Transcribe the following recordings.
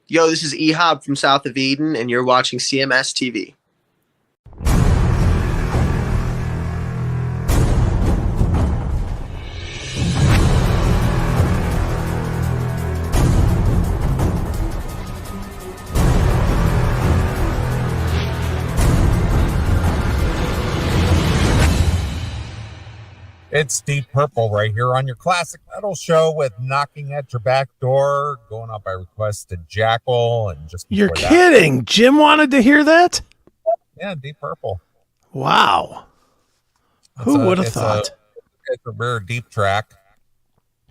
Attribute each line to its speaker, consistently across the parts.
Speaker 1: Yo, this is Ehab from South of Eden, and you're watching CMS TV.
Speaker 2: It's Deep Purple right here on your classic metal show with Knocking at Your Back Door, going out by request to Jackal. And just
Speaker 3: You're kidding. Jim wanted to hear that?
Speaker 2: Yeah, Deep Purple.
Speaker 3: Wow. Who would have thought?
Speaker 2: It's a rare deep track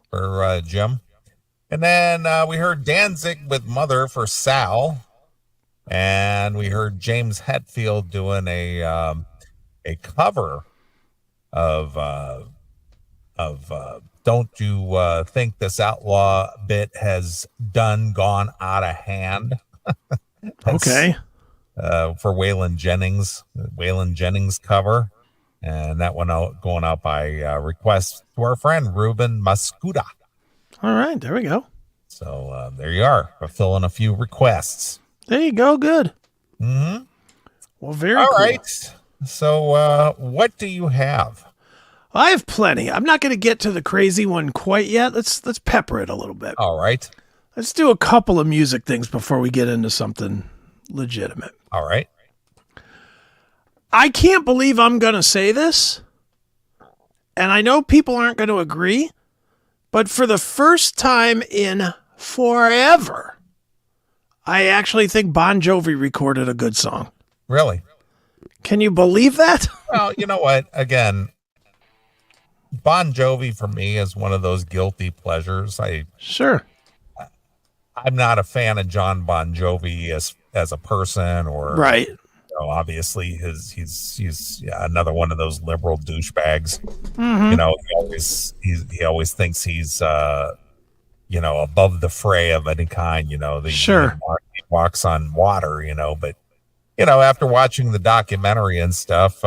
Speaker 2: for Jim. And then we heard Danzig with Mother for Sal. And we heard James Hetfield doing a cover of Don't You Think This Outlaw Bit Has Gone Out of Hand.
Speaker 3: Okay.
Speaker 2: For Waylon Jennings cover. And that one going out by request to our friend Ruben Mascuda.
Speaker 3: All right, there we go.
Speaker 2: So there you are, fulfilling a few requests.
Speaker 3: There you go, good.
Speaker 2: Mm-hmm.
Speaker 3: Well, very
Speaker 2: all
Speaker 3: cool.
Speaker 2: right. So what do you have?
Speaker 3: I have plenty. I'm not going to get to the crazy one quite yet. Let's pepper it a little bit.
Speaker 2: All right.
Speaker 3: Let's do a couple of music things before we get into something legitimate.
Speaker 2: All right.
Speaker 3: I can't believe I'm going to say this, and I know people aren't going to agree, but for the first time in forever, I actually think Bon Jovi recorded a good song.
Speaker 2: Really?
Speaker 3: Can you believe that?
Speaker 2: Well, you know what? Again, Bon Jovi for me is one of those guilty pleasures.
Speaker 3: Sure.
Speaker 2: I'm not a fan of John Bon Jovi as a person, or
Speaker 3: right.
Speaker 2: Obviously he's another one of those liberal douchebags.
Speaker 3: Mm-hmm.
Speaker 2: He always thinks he's above the fray of any kind.
Speaker 3: Sure.
Speaker 2: He walks on water. But after watching the documentary and stuff,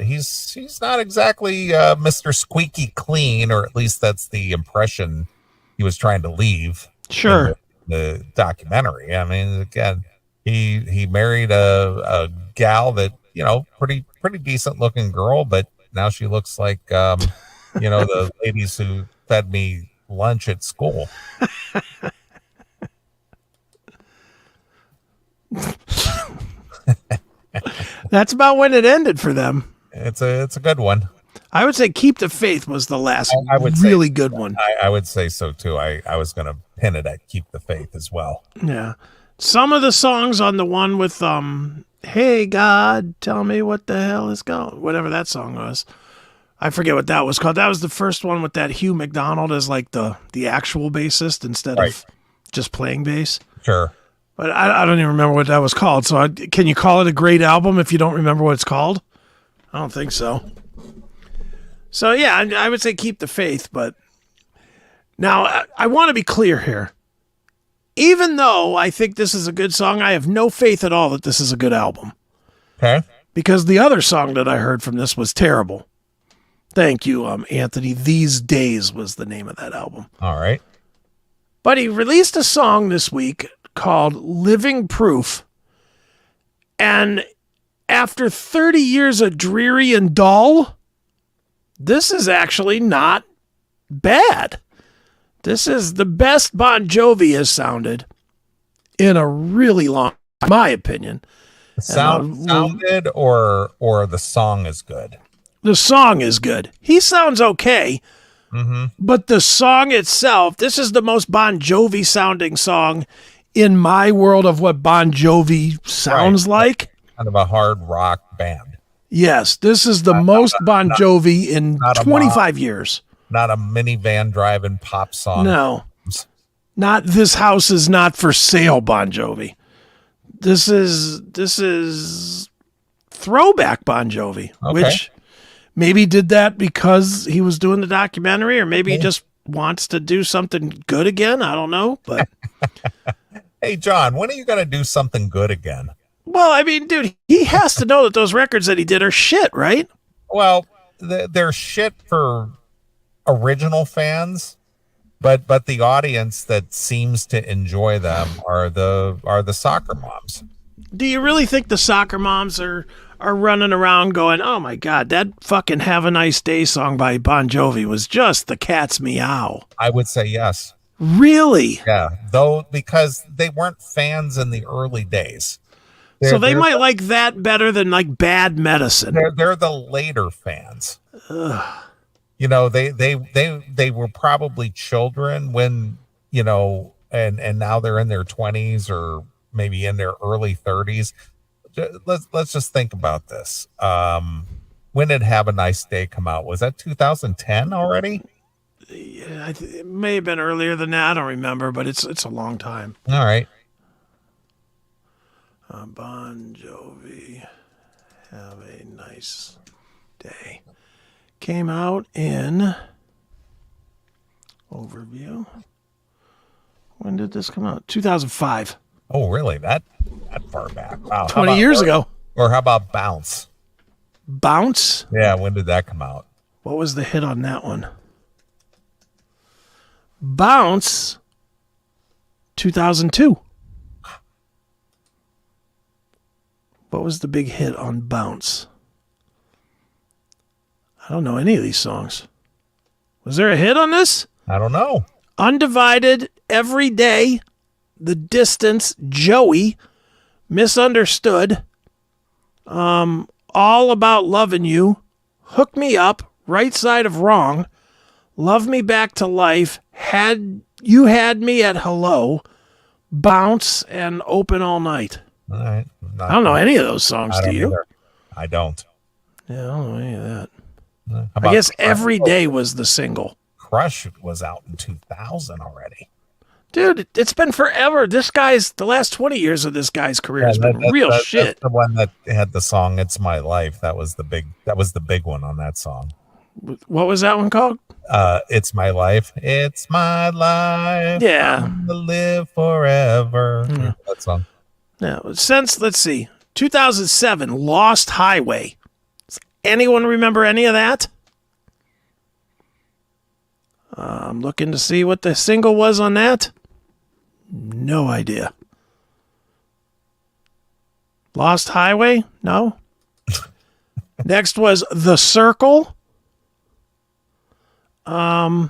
Speaker 2: he's not exactly Mr. Squeaky Clean, or at least that's the impression he was trying to leave.
Speaker 3: Sure.
Speaker 2: In the documentary. I mean, again, he married a gal that, pretty decent looking girl, but now she looks like, the ladies who fed me lunch at school.
Speaker 3: That's about when it ended for them.
Speaker 2: It's a good one.
Speaker 3: I would say Keep the Faith was the last good one.
Speaker 2: I would say so too. I was going to pin it at Keep the Faith as well.
Speaker 3: Yeah. Some of the songs on the one with, Hey God, tell me what the hell is going, whatever that song was. I forget what that was called. That was the first one with that Hugh McDonald as like the actual bassist instead of just playing bass.
Speaker 2: Sure.
Speaker 3: But I don't even remember what that was called. So can you call it a great album if you don't remember what it's called? I don't think so. So yeah, I would say Keep the Faith. But now I want to be clear here. Even though I think this is a good song, I have no faith at all that this is a good album.
Speaker 2: Okay.
Speaker 3: Because the other song that I heard from this was terrible. Thank you, Anthony. These Days was the name of that album.
Speaker 2: All right.
Speaker 3: But he released a song this week called Living Proof. And after 30 years of dreary and dull, this is actually not bad. This is the best Bon Jovi has sounded in a really long time, in my opinion.
Speaker 2: Sounded or the song is good?
Speaker 3: The song is good. He sounds okay.
Speaker 2: Mm-hmm.
Speaker 3: But the song itself, this is the most Bon Jovi sounding song in my world of what Bon Jovi sounds like.
Speaker 2: Kind of a hard rock band.
Speaker 3: Yes, this is the most Bon Jovi in 25 years.
Speaker 2: Not a minivan driving pop song.
Speaker 3: No. Not This House Is Not For Sale Bon Jovi. This is throwback Bon Jovi, which maybe did that because he was doing the documentary, or maybe he just wants to do something good again. I don't know, but
Speaker 2: hey, John, when are you going to do something good again?
Speaker 3: Well, I mean, dude, he has to know that those records that he did are shit, right?
Speaker 2: Well, they're shit for original fans, but the audience that seems to enjoy them are the soccer moms.
Speaker 3: Do you really think the soccer moms are running around going, oh my God, that fucking Have a Nice Day song by Bon Jovi was just the cat's meow?
Speaker 2: I would say yes.
Speaker 3: Really?
Speaker 2: Yeah, though, because they weren't fans in the early days.
Speaker 3: So they might like that better than like Bad Medicine.
Speaker 2: They're the later fans. Ugh. You know, they were probably children when, you know, and now they're in their 20s or maybe in their early 30s. Let's just think about this. When did Have a Nice Day come out? Was that 2010 already?
Speaker 3: Yeah, it may have been earlier than that. I don't remember, but it's a long time.
Speaker 2: All right.
Speaker 3: Bon Jovi, Have a Nice Day. Came out in overview. When did this come out? 2005.
Speaker 2: Oh, really? That far back? Wow.
Speaker 3: 20 years ago.
Speaker 2: Or how about Bounce?
Speaker 3: Bounce?
Speaker 2: Yeah, when did that come out?
Speaker 3: What was the hit on that one? Bounce, 2002. What was the big hit on Bounce? I don't know any of these songs. Was there a hit on this?
Speaker 2: I don't know.
Speaker 3: Undivided, Every Day, The Distance, Joey, Misunderstood, All About Loving You, Hook Me Up, Right Side of Wrong, Love Me Back to Life, Had Me at Hello, Bounce, and Open All Night.
Speaker 2: All right.
Speaker 3: I don't know any of those songs, do you?
Speaker 2: Either. I don't.
Speaker 3: Yeah, I don't know any of that.
Speaker 2: I
Speaker 3: guess Every Day was the single.
Speaker 2: Crush was out in 2000 already.
Speaker 3: Dude, it's been forever. The last 20 years of this guy's career has been real shit.
Speaker 2: That's the one that had the song "It's My Life." That was the big one on that song.
Speaker 3: What was that one called?
Speaker 2: It's My Life. It's my life.
Speaker 3: Yeah.
Speaker 2: I'm to live forever. That song.
Speaker 3: Yeah. Since, let's see, 2007, Lost Highway. Does anyone remember any of that? I'm looking to see what the single was on that. No idea. Lost Highway? No. Next was The Circle. The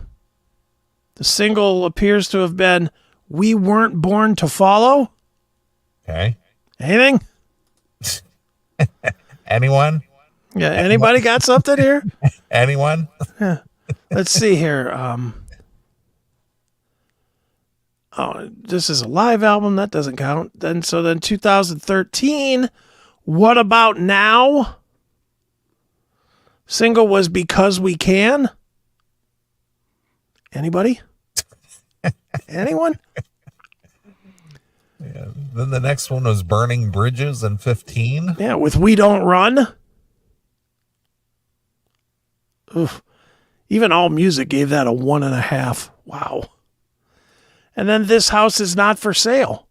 Speaker 3: single appears to have been We Weren't Born to Follow.
Speaker 2: Okay.
Speaker 3: Anything?
Speaker 2: Anyone?
Speaker 3: Yeah, anybody got something here?
Speaker 2: Anyone?
Speaker 3: Yeah. Let's see here. This is a live album. That doesn't count. Then 2013, What About Now? Single was Because We Can. Anybody? Anyone?
Speaker 2: Yeah. Then the next one was Burning Bridges in 15.
Speaker 3: Yeah, with We Don't Run. Oof. Even All Music gave that a 1.5. Wow. And then This House Is Not for Sale.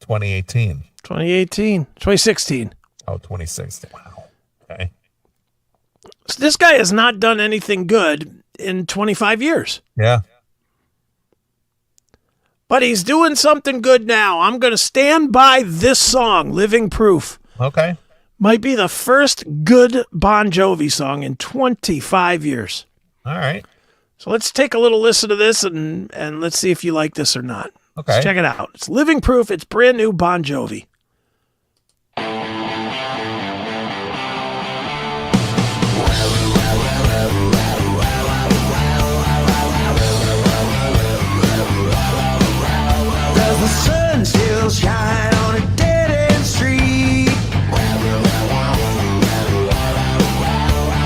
Speaker 2: 2018.
Speaker 3: 2016.
Speaker 2: Oh, 2016. Wow. Okay.
Speaker 3: So this guy has not done anything good in 25 years.
Speaker 2: Yeah.
Speaker 3: But he's doing something good now. I'm going to stand by this song, Living Proof.
Speaker 2: Okay.
Speaker 3: Might be the first good Bon Jovi song in 25 years.
Speaker 2: All right.
Speaker 3: So let's take a little listen to this and let's see if you like this or not.
Speaker 2: Okay.
Speaker 3: Let's check it out. It's Living Proof. It's brand new Bon Jovi.
Speaker 4: Does the sun still shine on a dead-end street?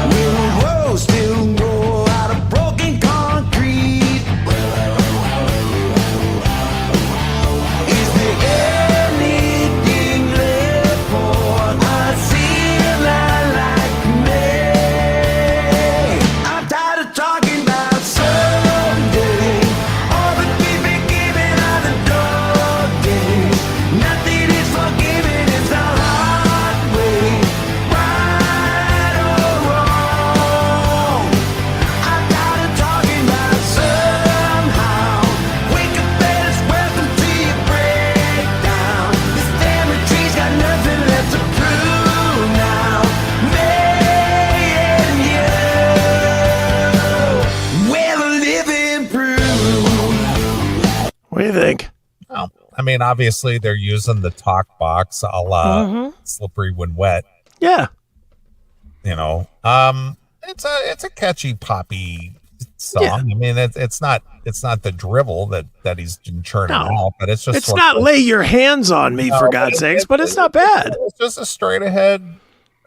Speaker 4: Will the road still grow out of broken concrete? Is there any
Speaker 3: What do you think?
Speaker 2: Well, I mean, obviously they're using the talk box a la Slippery When Wet.
Speaker 3: Yeah.
Speaker 2: You know, it's a catchy poppy song.
Speaker 3: Yeah.
Speaker 2: I mean, it's not the drivel that he's been churning out, but it's just
Speaker 3: not lay your hands on me for God's sakes, but it's not bad.
Speaker 2: It's just a straight ahead.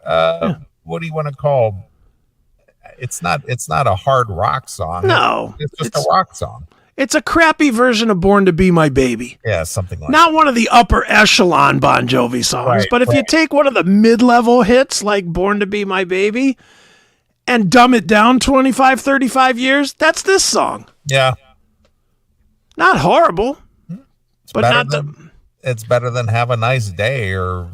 Speaker 2: What do you want to call? It's not a hard rock song.
Speaker 3: No,
Speaker 2: it's just a rock song.
Speaker 3: It's a crappy version of Born to Be My Baby.
Speaker 2: Yeah, something like
Speaker 3: not one of the upper echelon Bon Jovi songs,
Speaker 2: right,
Speaker 3: but if you take one of the mid-level hits like Born to Be My Baby and dumb it down 25, 35 years, that's this song.
Speaker 2: Yeah.
Speaker 3: Not horrible, but
Speaker 2: it's better than Have a Nice Day or,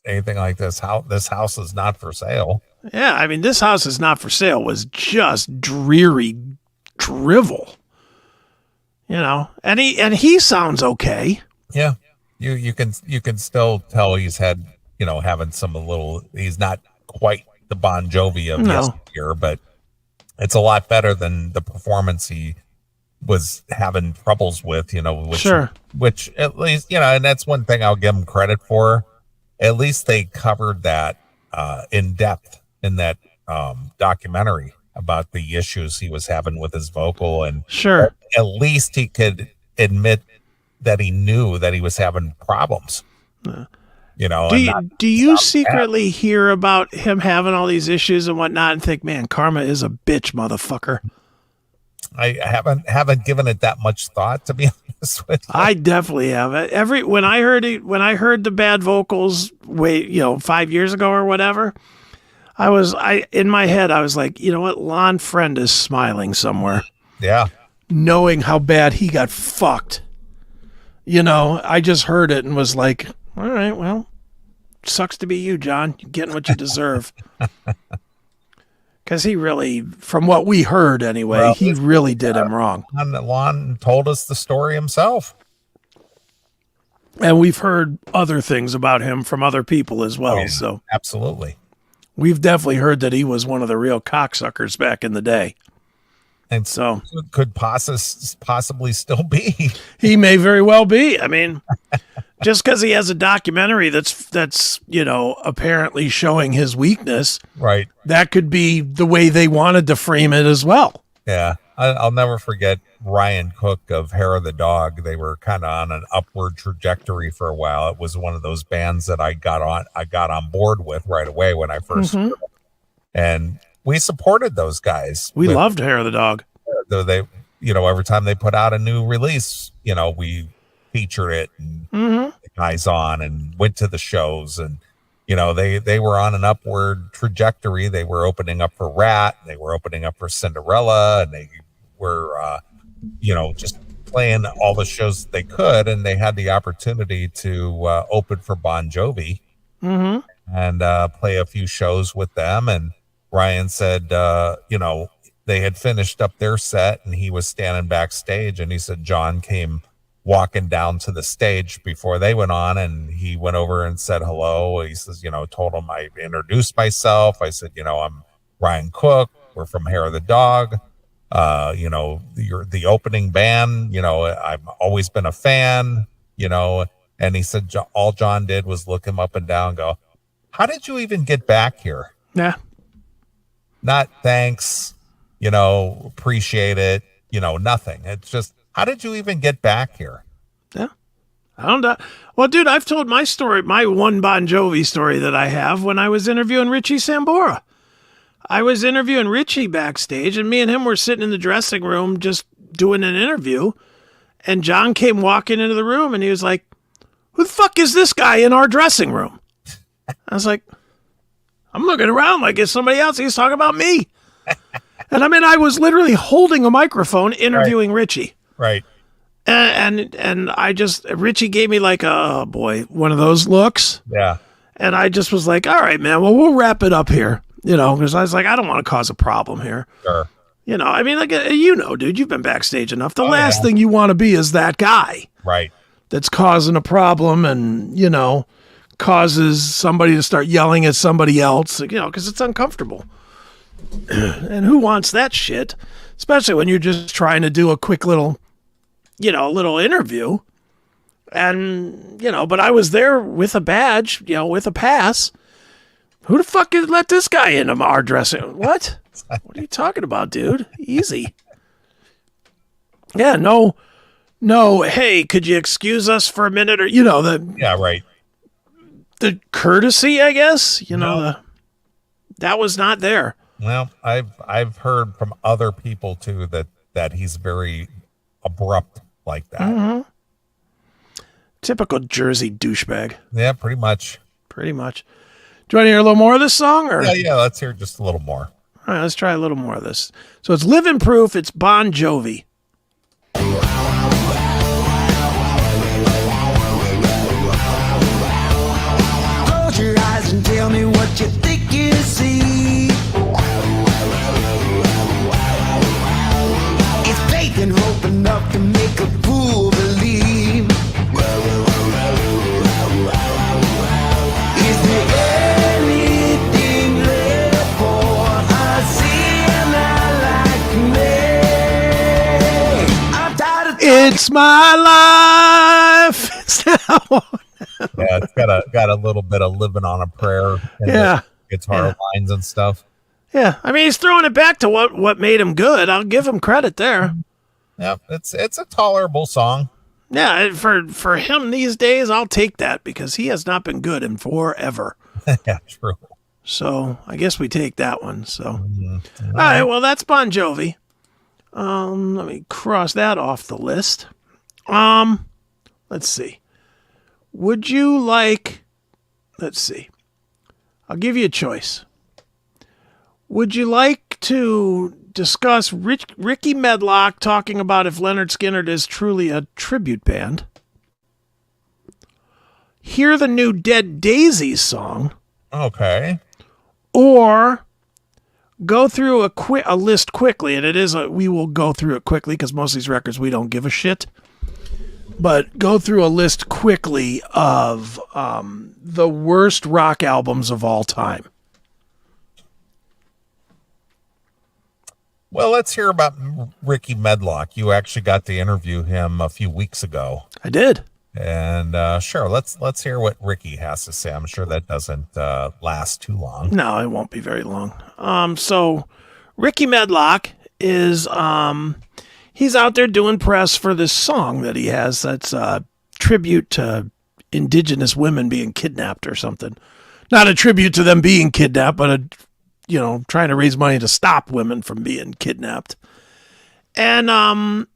Speaker 2: anything like this. This house is not for sale.
Speaker 3: Yeah, I mean, This House Is Not for Sale was just dreary drivel. And he sounds okay.
Speaker 2: Yeah. You can still tell he's had, having he's not quite the Bon Jovi of yesteryear, but it's a lot better than the performance he was having troubles with, which at least, and that's one thing I'll give him credit for. At least they covered that in depth in that documentary about the issues he was having with his vocal, and at least he could admit that he knew that he was having problems.
Speaker 3: Do you secretly hear about him having all these issues and whatnot and think, man, Karma is a bitch, motherfucker?
Speaker 2: I haven't given it that much thought, to be honest with you.
Speaker 3: I definitely have. When I heard the bad vocals 5 years ago or whatever, in my head I was like, you know what, Lon Friend is smiling somewhere.
Speaker 2: Yeah.
Speaker 3: Knowing how bad he got fucked. I just heard it and was like, all right, well, sucks to be you, John. You're getting what you deserve. Because he really, from what we heard anyway, he really did him wrong.
Speaker 2: Lon told us the story himself.
Speaker 3: And we've heard other things about him from other people as well. So
Speaker 2: absolutely.
Speaker 3: We've definitely heard that he was one of the real cocksuckers back in the day.
Speaker 2: And so could possibly still be.
Speaker 3: He may very well be. I mean, just because he has a documentary that's apparently showing his weakness,
Speaker 2: right? That
Speaker 3: could be the way they wanted to frame it as well.
Speaker 2: Yeah, I'll never forget Ryan Cook of Hair of the Dog. They were kind of on an upward trajectory for a while. It was one of those bands that I got on board with right away when I first heard them. And we supported those guys.
Speaker 3: We loved Hair of the Dog.
Speaker 2: They, every time they put out a new release, we featured it and the guys on and went to the shows, and they were on an upward trajectory. They were opening up for Rat, they were opening up for Cinderella, and they were just playing all the shows that they could, and they had the opportunity to open for Bon Jovi and play a few shows with them. And Ryan said, they had finished up their set and he was standing backstage, and he said John came walking down to the stage before they went on, and he went over and said hello. He says, told him I introduced myself. I said, I'm Ryan Cook. We're from Hair of the Dog. You're the opening band. I've always been a fan, and he said all John did was look him up and down and go, how did you even get back here?
Speaker 3: Yeah. Not
Speaker 2: thanks, appreciate it, nothing. It's just, how did you even get back here?
Speaker 3: Yeah. I don't know. Well, dude, I've told my story, my one Bon Jovi story that I have when I was interviewing Richie Sambora. I was interviewing Richie backstage, and me and him were sitting in the dressing room just doing an interview, and John came walking into the room, and he was like, who the fuck is this guy in our dressing room? I was like, I'm looking around like it's somebody else. He's talking about me. And I mean, I was literally holding a microphone interviewing Richie.
Speaker 2: Right.
Speaker 3: And Richie gave me like one of those looks.
Speaker 2: Yeah.
Speaker 3: And I just was like, all right, man, well, we'll wrap it up here. Because I was like, I don't want to cause a problem here.
Speaker 2: Sure.
Speaker 3: I mean, like, dude, you've been backstage enough. The last thing you want to be is that guy.
Speaker 2: Right.
Speaker 3: That's causing a problem and, causes somebody to start yelling at somebody else, because it's uncomfortable. And who wants that shit? Especially when you're just trying to do a quick little a little interview. And, but I was there with a badge, with a pass. Who the fuck let this guy into our dressing? What? What are you talking about, dude? Easy. Yeah, no, hey, could you excuse us for a minute? Or,
Speaker 2: Yeah, right.
Speaker 3: The courtesy, I guess, that was not there.
Speaker 2: Well, I've heard from other people too that he's very abrupt like that.
Speaker 3: Mm-hmm. Typical Jersey douchebag.
Speaker 2: Yeah, pretty much.
Speaker 3: Pretty much. Do you want to hear a little more of this song? Or?
Speaker 2: Yeah, let's hear just a little more.
Speaker 3: All right, let's try a little more of this. So it's Living Proof. It's Bon Jovi.
Speaker 4: Close your eyes and tell me what you think you see. It's faith and hope enough to make a fool believe. Is there anything left for a sinner like me? I'm tired of
Speaker 3: It's my life. It's now.
Speaker 2: Yeah, it's got a little bit of living on a prayer and guitar lines and stuff.
Speaker 3: Yeah, I mean, he's throwing it back to what made him good. I'll give him credit there.
Speaker 2: Yeah, it's a tolerable song.
Speaker 3: Yeah, for him these days, I'll take that because he has not been good in forever.
Speaker 2: Yeah, true.
Speaker 3: So I guess we take that one. So, all right, well, that's Bon Jovi. Let me cross that off the list. Let's see. Would you like? Let's see. I'll give you a choice. Would you like to discuss Rickey Medlocke talking about if Lynyrd Skynyrd is truly a tribute band? Hear the new Dead Daisies song.
Speaker 2: Okay.
Speaker 3: Or go through a list quickly, and we will go through it quickly because most of these records we don't give a shit. But go through a list quickly of the worst rock albums of all time.
Speaker 2: Well, let's hear about Rickey Medlocke. You actually got to interview him a few weeks ago.
Speaker 3: I did.
Speaker 2: And sure, let's hear what Rickey has to say. I'm sure that doesn't last too long.
Speaker 3: No, it won't be very long. So Rickey Medlocke is he's out there doing press for this song that he has that's a tribute to indigenous women being kidnapped or something. Not a tribute to them being kidnapped, but trying to raise money to stop women from being kidnapped. And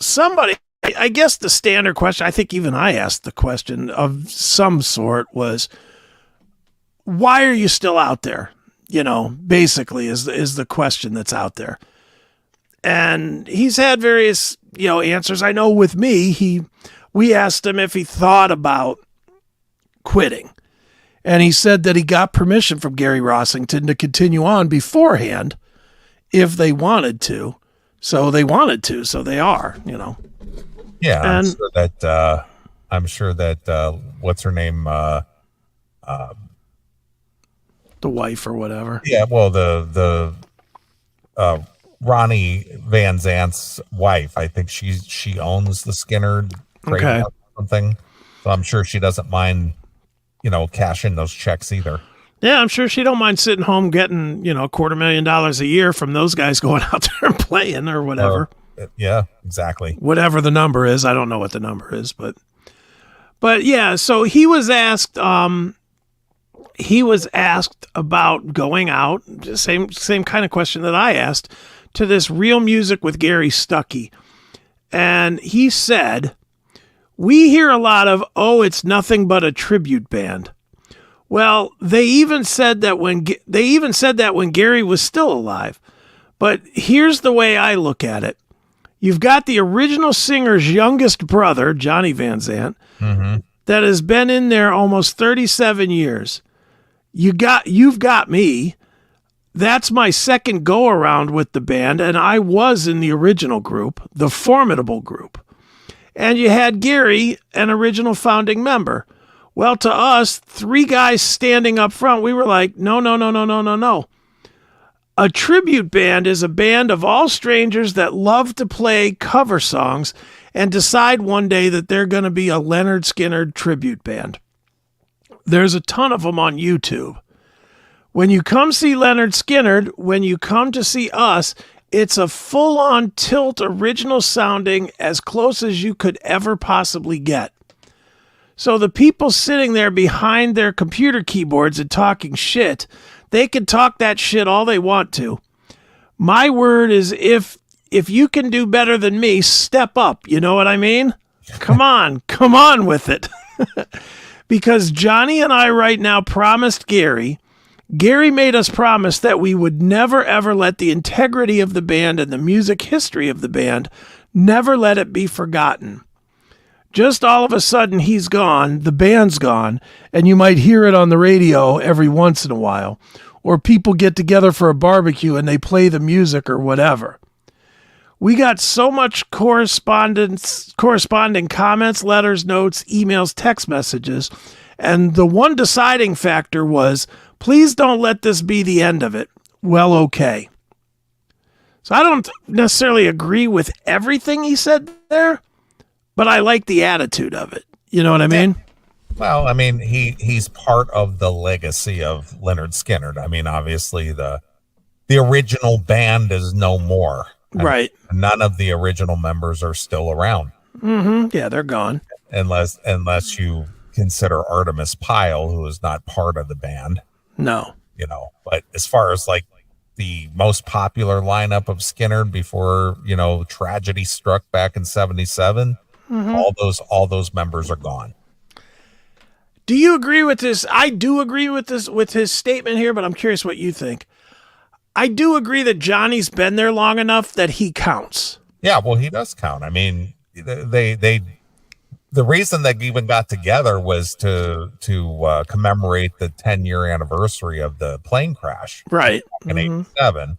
Speaker 3: somebody, I guess the standard question, I think even I asked the question of some sort was, why are you still out there? Basically is the question that's out there. And he's had various, answers. I know with me, we asked him if he thought about quitting. And he said that he got permission from Gary Rossington to continue on beforehand if they wanted to. So they wanted to, so they are,
Speaker 2: Yeah,
Speaker 3: And-
Speaker 2: I'm sure that what's her name?
Speaker 3: The wife or whatever.
Speaker 2: Yeah, well, the Ronnie Van Zant's wife. I think she owns the Skynyrd
Speaker 3: Okay.
Speaker 2: or something. So I'm sure she doesn't mind, cashing those checks either.
Speaker 3: Yeah, I'm sure she don't mind sitting home getting, $250,000 a year from those guys going out there and playing or whatever.
Speaker 2: Yeah, exactly.
Speaker 3: Whatever the number is. I don't know what the number is, but yeah, so he was asked about going out, same kind of question that I asked, to this Real Music with Gary Stuckey. And he said, we hear a lot of, it's nothing but a tribute band. Well, they even said that when Gary was still alive. But here's the way I look at it. You've got the original singer's youngest brother, Johnny Van Zant, that has been in there almost 37 years. You've got me. That's my second go around with the band, and I was in the original group, the Formidable group. And you had Gary, an original founding member. Well, to us, three guys standing up front, we were like, no. A tribute band is a band of all strangers that love to play cover songs and decide one day that they're going to be a Lynyrd Skynyrd tribute band. There's a ton of them on YouTube. When you come see Lynyrd Skynyrd, when you come to see us, it's a full-on tilt original sounding as close as you could ever possibly get. So the people sitting there behind their computer keyboards and talking shit, they can talk that shit all they want to. My word is if you can do better than me, step up. You know what I mean? Come on with it. Because Johnny and I right now promised Gary made us promise that we would never ever let the integrity of the band and the music history of the band, never let it be forgotten. Just all of a sudden he's gone, the band's gone, and you might hear it on the radio every once in a while, or people get together for a barbecue and they play the music or whatever. We got so much corresponding comments, letters, notes, emails, text messages, and the one deciding factor was, please don't let this be the end of it. Well, okay. So I don't necessarily agree with everything he said there, but I like the attitude of it. You know what I mean?
Speaker 2: Well, I mean, he's part of the legacy of Lynyrd Skynyrd. I mean, obviously the original band is no more.
Speaker 3: Right.
Speaker 2: None of the original members are still around.
Speaker 3: Mm-hmm. Yeah, they're gone.
Speaker 2: Unless you consider Artemis Pyle, who is not part of the band.
Speaker 3: No.
Speaker 2: You know, but as far as like the most popular lineup of Skynyrd before, you know, tragedy struck back in 77, all those members are gone.
Speaker 3: Do you agree with this? I do agree with his statement here, but I'm curious what you think. I do agree that Johnny's been there long enough that he counts.
Speaker 2: Yeah, well, he does count. I mean, the reason they even got together was to commemorate the 10-year anniversary of the plane crash,
Speaker 3: right,
Speaker 2: in '87,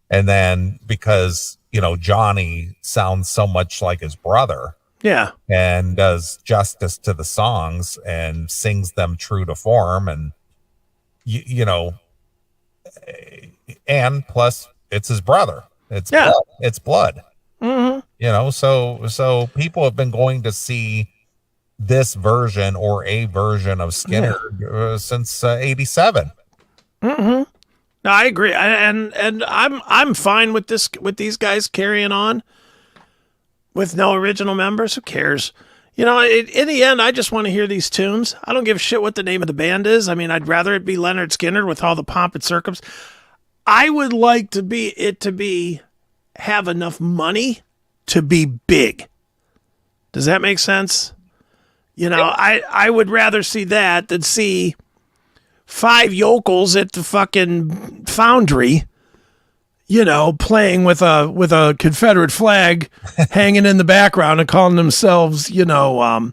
Speaker 2: and then because you know Johnny sounds so much like his brother,
Speaker 3: yeah,
Speaker 2: and does justice to the songs and sings them true to form, and you know. And plus, it's his brother. It's blood. It's blood.
Speaker 3: Mm-hmm.
Speaker 2: You know, so people have been going to see this version or a version of Skynyrd since '87.
Speaker 3: Mm-hmm. No, I agree, and I'm fine with this, with these guys carrying on with no original members. Who cares? You know, in the end, I just want to hear these tunes. I don't give a shit what the name of the band is. I mean, I'd rather it be Lynyrd Skynyrd with all the pomp and circumstance. I would like to have enough money to be big. Does that make sense? You know, I would rather see that than see 5 yokels at the fucking Foundry, you know, playing with a Confederate flag hanging in the background and calling themselves, you know,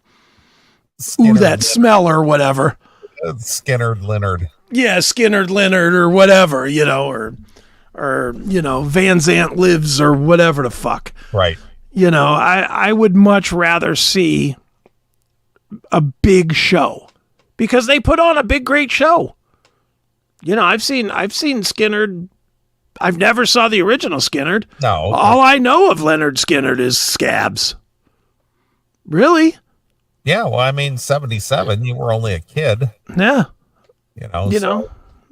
Speaker 3: ooh, that smell or whatever.
Speaker 2: Skynyrd Lynyrd.
Speaker 3: Yeah, Skynyrd Lynyrd or whatever, you know, or you know, Van Zant Lives or whatever the fuck.
Speaker 2: Right.
Speaker 3: You know, I would much rather see a big show because they put on a big, great show. You know, I've seen Skynyrd. I've never saw the original Skynyrd.
Speaker 2: No.
Speaker 3: All I know of Lynyrd Skynyrd is Scabs. Really?
Speaker 2: Yeah, well, I mean, 77, you were only a kid.
Speaker 3: Yeah.
Speaker 2: You know.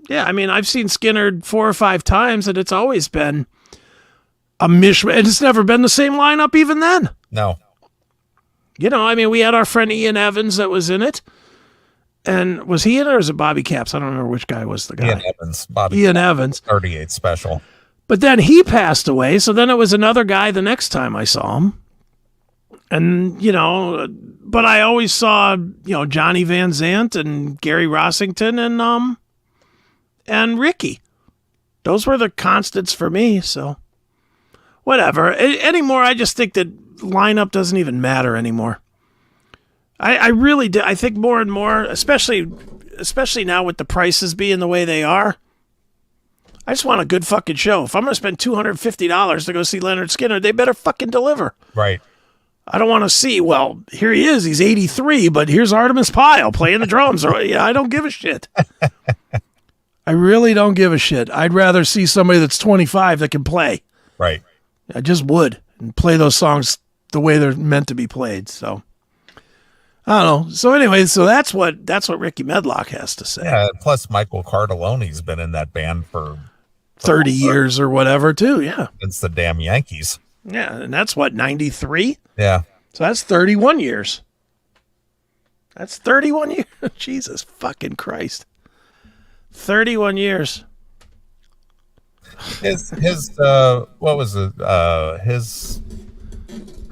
Speaker 3: Yeah, I mean, I've seen Skynyrd 4 or 5 times, and it's always been a mishmash. And it's never been the same lineup even then.
Speaker 2: No.
Speaker 3: You know, I mean, we had our friend Ian Evans that was in it. And was he in it or was it Bobby Capps? I don't remember which guy was the guy.
Speaker 2: Ian Evans.
Speaker 3: Ian Evans.
Speaker 2: 38 special.
Speaker 3: But then he passed away, so then it was another guy the next time I saw him. And, you know, but I always saw, you know, Johnny Van Zant and Gary Rossington and Rickey. Those were the constants for me, so whatever. Anymore, I just think that lineup doesn't even matter anymore. I really do. I think more and more, especially now with the prices being the way they are, I just want a good fucking show. If I'm going to spend $250 to go see Lynyrd Skynyrd, they better fucking deliver.
Speaker 2: Right.
Speaker 3: I don't want to see, well, here he is. He's 83, but here's Artemis Pyle playing the drums. Or, yeah, I don't give a shit. I really don't give a shit. I'd rather see somebody that's 25 that can play.
Speaker 2: Right.
Speaker 3: I just would, and play those songs the way they're meant to be played. So I don't know. So anyway, so that's what Rickey Medlocke has to say.
Speaker 2: Yeah. Plus, Michael Cardillone's been in that band for
Speaker 3: 30 years or whatever, too. Yeah.
Speaker 2: It's the damn Yankees.
Speaker 3: Yeah, and that's what, 93?
Speaker 2: Yeah.
Speaker 3: So that's 31 years. That's 31 years. Jesus fucking Christ. 31 years.
Speaker 2: His what was it? His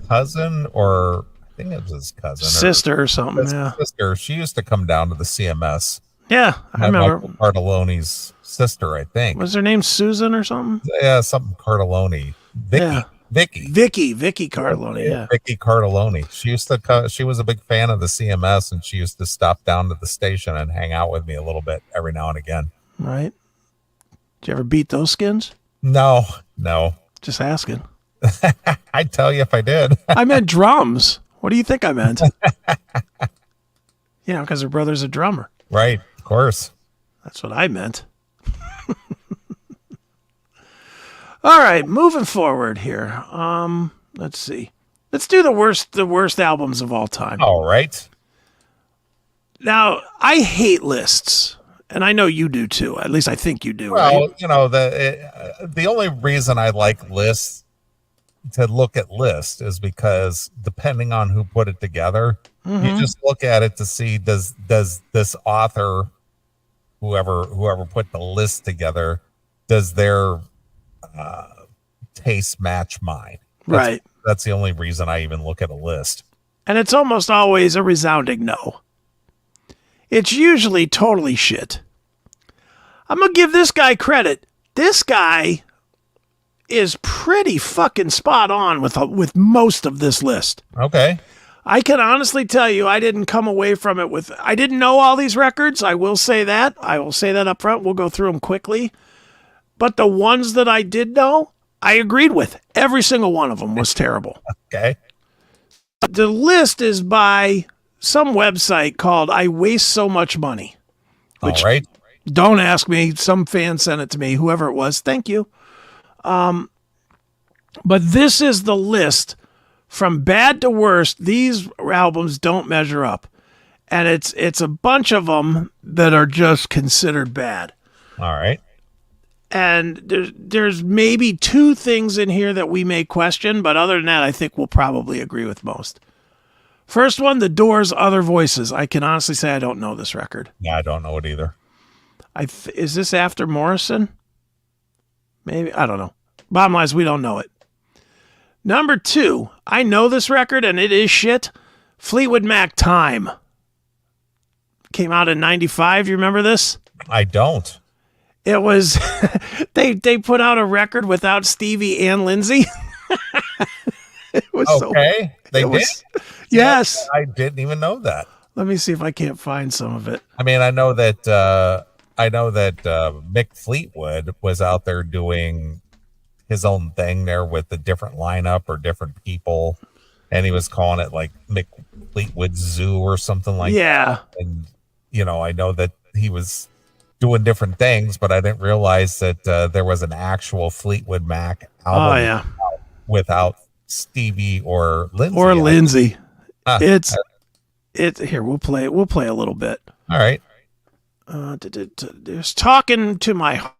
Speaker 2: cousin, or I think it was his cousin.
Speaker 3: Sister or something,
Speaker 2: his
Speaker 3: yeah.
Speaker 2: sister. She used to come down to the CMS.
Speaker 3: Yeah, I remember.
Speaker 2: Michael Cardillone's sister, I think.
Speaker 3: Was her name Susan or something?
Speaker 2: Yeah, something Cardillone. Vicky
Speaker 3: Cardillone, yeah.
Speaker 2: Vicky Cardillone. She used to she was a big fan of the CMS, and she used to stop down to the station and hang out with me a little bit every now and again.
Speaker 3: Right. Did you ever beat those skins?
Speaker 2: No.
Speaker 3: Just asking.
Speaker 2: I'd tell you if I did.
Speaker 3: I meant drums. What do you think I meant? Yeah, because her brother's a drummer.
Speaker 2: Right, of course.
Speaker 3: That's what I meant. All right, moving forward here. Let's see. Let's do the worst albums of all time.
Speaker 2: All right.
Speaker 3: Now, I hate lists, and I know you do too. At least I think you do.
Speaker 2: Well,
Speaker 3: right?
Speaker 2: you know, the only reason I like lists, to look at lists, is because depending on who put it together, you just look at it to see does this author, whoever put the list together, does their taste match mine?
Speaker 3: Right.
Speaker 2: That's the only reason I even look at a list.
Speaker 3: And it's almost always a resounding no. It's usually totally shit. I'm going to give this guy credit. This guy is pretty fucking spot on with most of this list.
Speaker 2: Okay.
Speaker 3: I can honestly tell you, I didn't come away from it with, I didn't know all these records. I will say that. I will say that up front. We'll go through them quickly. But the ones that I did know, I agreed with. Every single one of them was terrible.
Speaker 2: Okay.
Speaker 3: The list is by some website called I Waste So Much Money. Which,
Speaker 2: all right.
Speaker 3: Don't ask me. Some fan sent it to me, whoever it was. Thank you. But this is the list from bad to worst. These albums don't measure up. And it's a bunch of them that are just considered bad.
Speaker 2: All right.
Speaker 3: And there's maybe two things in here that we may question, but other than that, I think we'll probably agree with most. First one, The Doors' Other Voices. I can honestly say I don't know this record.
Speaker 2: Yeah, I don't know it either.
Speaker 3: Is this after Morrison? Maybe. I don't know. Bottom line is we don't know it. Number two, I know this record and it is shit. Fleetwood Mac, Time. Came out in 95. You remember this?
Speaker 2: I don't.
Speaker 3: It was, they put out a record without Stevie and Lindsay. It was
Speaker 2: okay. They did?
Speaker 3: Yes.
Speaker 2: I didn't even know that.
Speaker 3: Let me see if I can't find some of it.
Speaker 2: I mean, I know that Mick Fleetwood was out there doing his own thing there with a different lineup or different people, and he was calling it like Mick Fleetwood Zoo or something like that. And you know, I know that he was doing different things, but I didn't realize that there was an actual Fleetwood Mac album without Stevie or Lindsay.
Speaker 3: It's here. We'll play a little bit.
Speaker 2: All right.
Speaker 3: There's Talking to My Heart.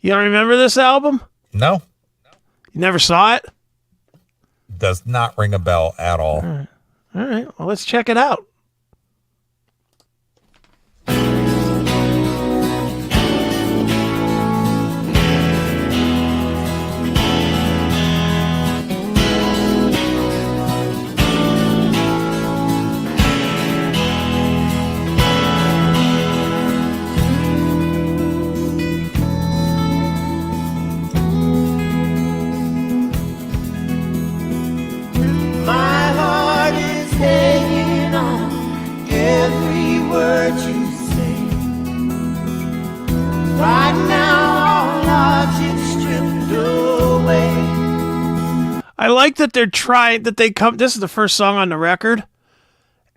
Speaker 3: You don't remember this album?
Speaker 2: No.
Speaker 3: You never saw it?
Speaker 2: Does not ring a bell at all.
Speaker 3: All right. Well, let's check it out. I like that this is the first song on the record,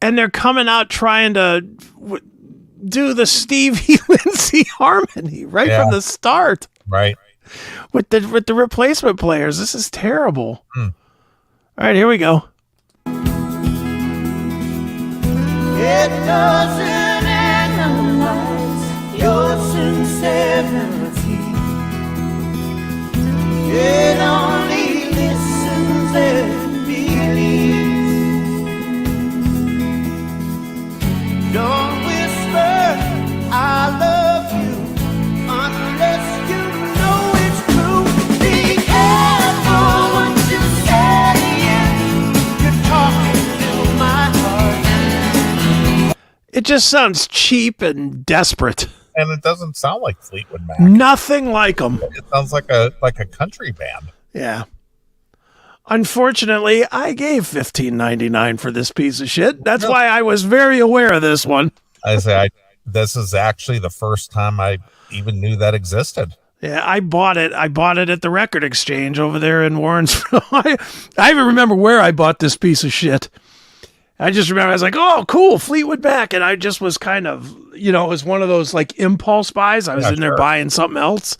Speaker 3: and they're coming out trying to do the Stevie Lindsay harmony right from the start.
Speaker 2: Right.
Speaker 3: With the replacement players. This is terrible.
Speaker 2: Hmm.
Speaker 3: All right, here we go.
Speaker 4: It doesn't analyze your sincerity. It only listens and believes. Don't whisper, I love you, unless you know it's true. Be careful what you say. You're talking to my heart.
Speaker 3: It just sounds cheap and desperate.
Speaker 2: And it doesn't sound like Fleetwood Mac.
Speaker 3: Nothing like them.
Speaker 2: It sounds like a country band.
Speaker 3: Yeah. Unfortunately, I gave $15.99 for this piece of shit. That's why I was very aware of this one.
Speaker 2: This is actually the first time I even knew that existed.
Speaker 3: Yeah, I bought it. I bought it at the record exchange over there in Warrensville. I even remember where I bought this piece of shit. I just remember I was like, oh, cool, Fleetwood Mac. And I just was kind of, it was one of those like impulse buys. I was in there buying something else.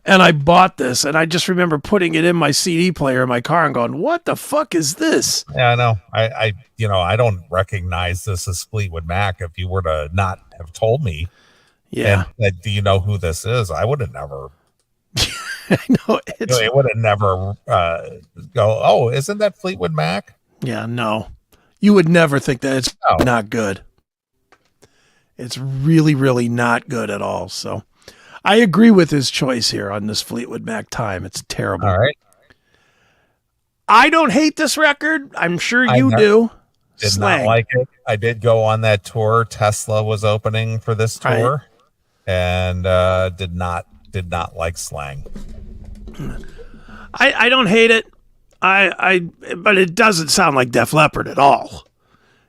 Speaker 3: And I bought this, and I just remember putting it in my CD player in my car and going, what the fuck is this?
Speaker 2: Yeah, I know. I don't recognize this as Fleetwood Mac. If you were to not have told me, do you know who this is? I would have never.
Speaker 3: I know.
Speaker 2: It would have never go, oh, isn't that Fleetwood Mac?
Speaker 3: Yeah, no. You would never think that. It's not good. It's really, really not good at all, so. I agree with his choice here on this Fleetwood Mac time. It's terrible.
Speaker 2: All right.
Speaker 3: I don't hate this record. I'm sure you do.
Speaker 2: Did not like it. I did go on that tour. Tesla was opening for this tour, and did not like Slang.
Speaker 3: I don't hate it. But it doesn't sound like Def Leppard at all.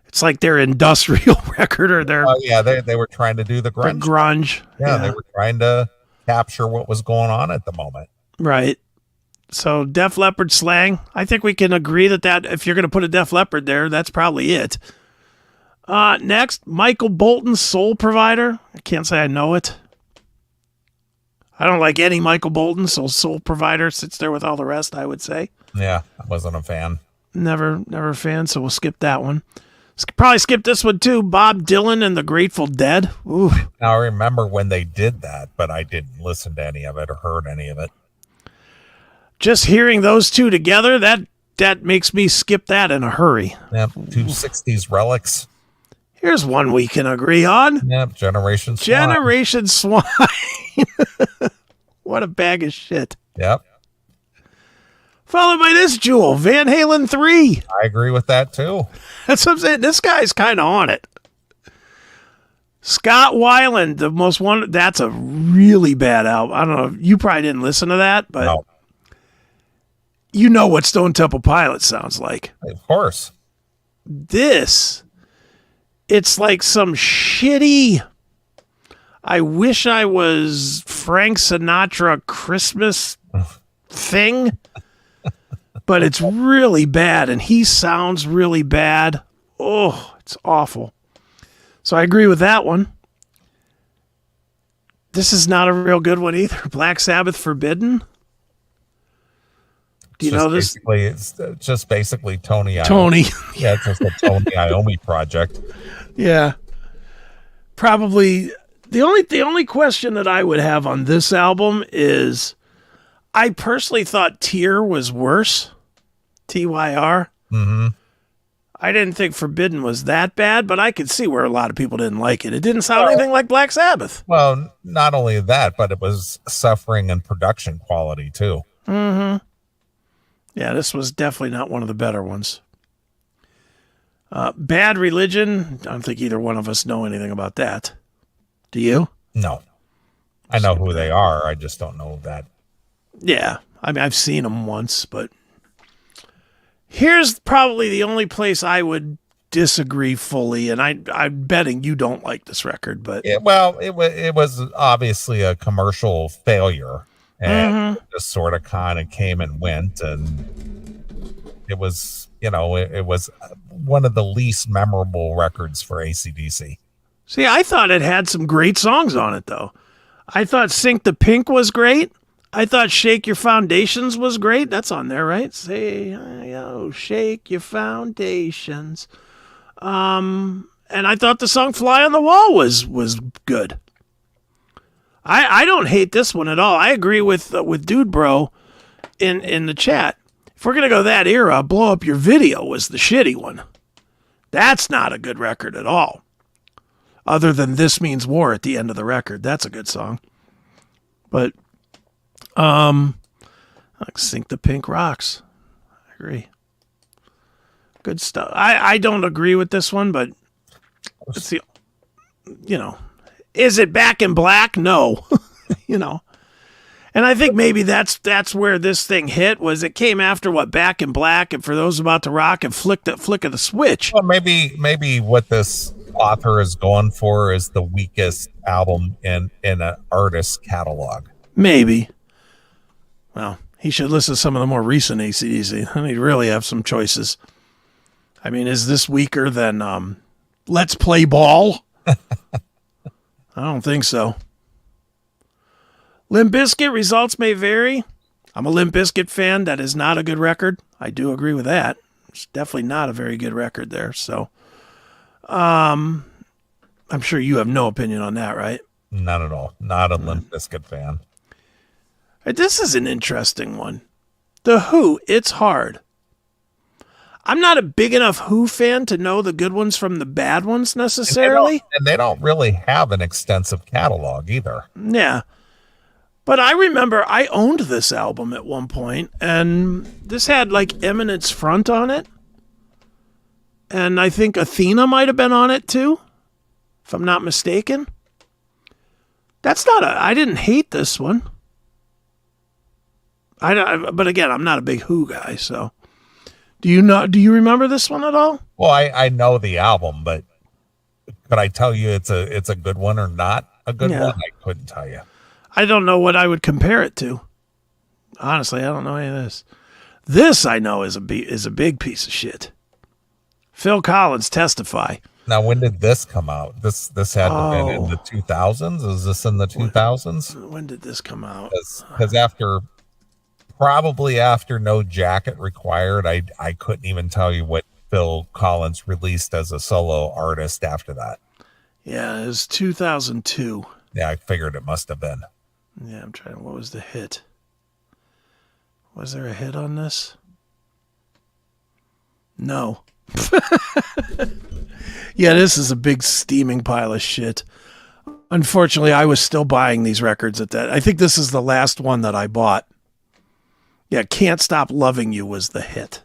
Speaker 3: It's like their industrial record or their.
Speaker 2: Oh yeah, they were trying to do the grunge.
Speaker 3: The grunge.
Speaker 2: Yeah, they were trying to capture what was going on at the moment.
Speaker 3: Right. So Def Leppard Slang. I think we can agree that if you're going to put a Def Leppard there, that's probably it. Next, Michael Bolton's Soul Provider. I can't say I know it. I don't like any Michael Bolton, so Soul Provider sits there with all the rest, I would say.
Speaker 2: Yeah, I wasn't a fan.
Speaker 3: Never a fan, so we'll skip that one. Probably skip this one too. Bob Dylan and the Grateful Dead. Ooh.
Speaker 2: Now I remember when they did that, but I didn't listen to any of it or heard any of it.
Speaker 3: Just hearing those two together, that makes me skip that in a hurry.
Speaker 2: Yep, 260s relics.
Speaker 3: Here's one we can agree on.
Speaker 2: Yep, Generation Swine.
Speaker 3: Generation Swine. What a bag of shit.
Speaker 2: Yep.
Speaker 3: Followed by this jewel, Van Halen 3.
Speaker 2: I agree with that too.
Speaker 3: That's what I'm saying. This guy's kind of on it. Scott Weiland, the most one. That's a really bad album. I don't know. You probably didn't listen to that, but you know what Stone Temple Pilots sounds like.
Speaker 2: Of course.
Speaker 3: It's like some shitty. I wish I was Frank Sinatra Christmas thing. But it's really bad, and he sounds really bad. Oh, it's awful. So I agree with that one. This is not a real good one either. Black Sabbath Forbidden. Do you know this?
Speaker 2: It's just basically Tony.
Speaker 3: Tony.
Speaker 2: Yeah, it's just a Tony Iommi project.
Speaker 3: Yeah. Probably the only question that I would have on this album is I personally thought Tyr was worse. Tyr.
Speaker 2: Mm-hmm.
Speaker 3: I didn't think Forbidden was that bad, but I could see where a lot of people didn't like it. It didn't sound anything like Black Sabbath.
Speaker 2: Well, not only that, but it was suffering in production quality too.
Speaker 3: Mm-hmm. Yeah, this was definitely not one of the better ones. Bad Religion. I don't think either one of us know anything about that. Do you?
Speaker 2: No. I know who they are. I just don't know that.
Speaker 3: Yeah. I mean, I've seen them once, but here's probably the only place I would disagree fully, and I'm betting you don't like this record, but
Speaker 2: it was obviously a commercial failure, and just sort of kind of came and went, and it was, it was one of the least memorable records for AC/DC.
Speaker 3: See, I thought it had some great songs on it, though. I thought Sink the Pink was great. I thought Shake Your Foundations was great. That's on there, right? Say, oh, shake your foundations. And I thought the song Fly on the Wall was good. I don't hate this one at all. I agree with Dude Bro in the chat. If we're going to go that era, Blow Up Your Video was the shitty one. That's not a good record at all. Other than This Means War at the end of the record. That's a good song. But, Sink the Pink rocks. I agree. Good stuff. I don't agree with this one, but it's the, is it Back in Black? No. And I think maybe that's where this thing hit, was it came after what Back in Black, and For Those About to Rock, and Flick of the Switch.
Speaker 2: Well, maybe what this author is going for is the weakest album in an artist's catalog.
Speaker 3: Maybe. Well, he should listen to some of the more recent AC/DC. I mean, he'd really have some choices. I mean, is this weaker than Let's Play Ball? I don't think so. Limp Bizkit, results may vary. I'm a Limp Bizkit fan. That is not a good record. I do agree with that. It's definitely not a very good record there. So, I'm sure you have no opinion on that, right?
Speaker 2: Not at all. Not a Limp Bizkit fan.
Speaker 3: This is an interesting one. The Who, It's Hard. I'm not a big enough Who fan to know the good ones from the bad ones necessarily.
Speaker 2: And they don't really have an extensive catalog either.
Speaker 3: Yeah. But I remember I owned this album at one point, and this had like Eminence Front on it. And I think Athena might have been on it too, if I'm not mistaken. I didn't hate this one. But again, I'm not a big Who guy, so. Do you remember this one at all?
Speaker 2: Well, I know the album, but could I tell you it's a good one or not a good one? I couldn't tell you.
Speaker 3: I don't know what I would compare it to. Honestly, I don't know any of this. This I know is a big piece of shit. Phil Collins, Testify.
Speaker 2: Now, when did this come out? This had to have been in the 2000s. Is this in the 2000s?
Speaker 3: When did this come out?
Speaker 2: Because probably after No Jacket Required, I couldn't even tell you what Phil Collins released as a solo artist after that.
Speaker 3: Yeah, it was 2002.
Speaker 2: Yeah, I figured it must have been.
Speaker 3: Yeah, I'm trying. What was the hit? Was there a hit on this? No. Yeah, this is a big steaming pile of shit. Unfortunately, I was still buying these records at that. I think this is the last one that I bought. Yeah, Can't Stop Loving You was the hit.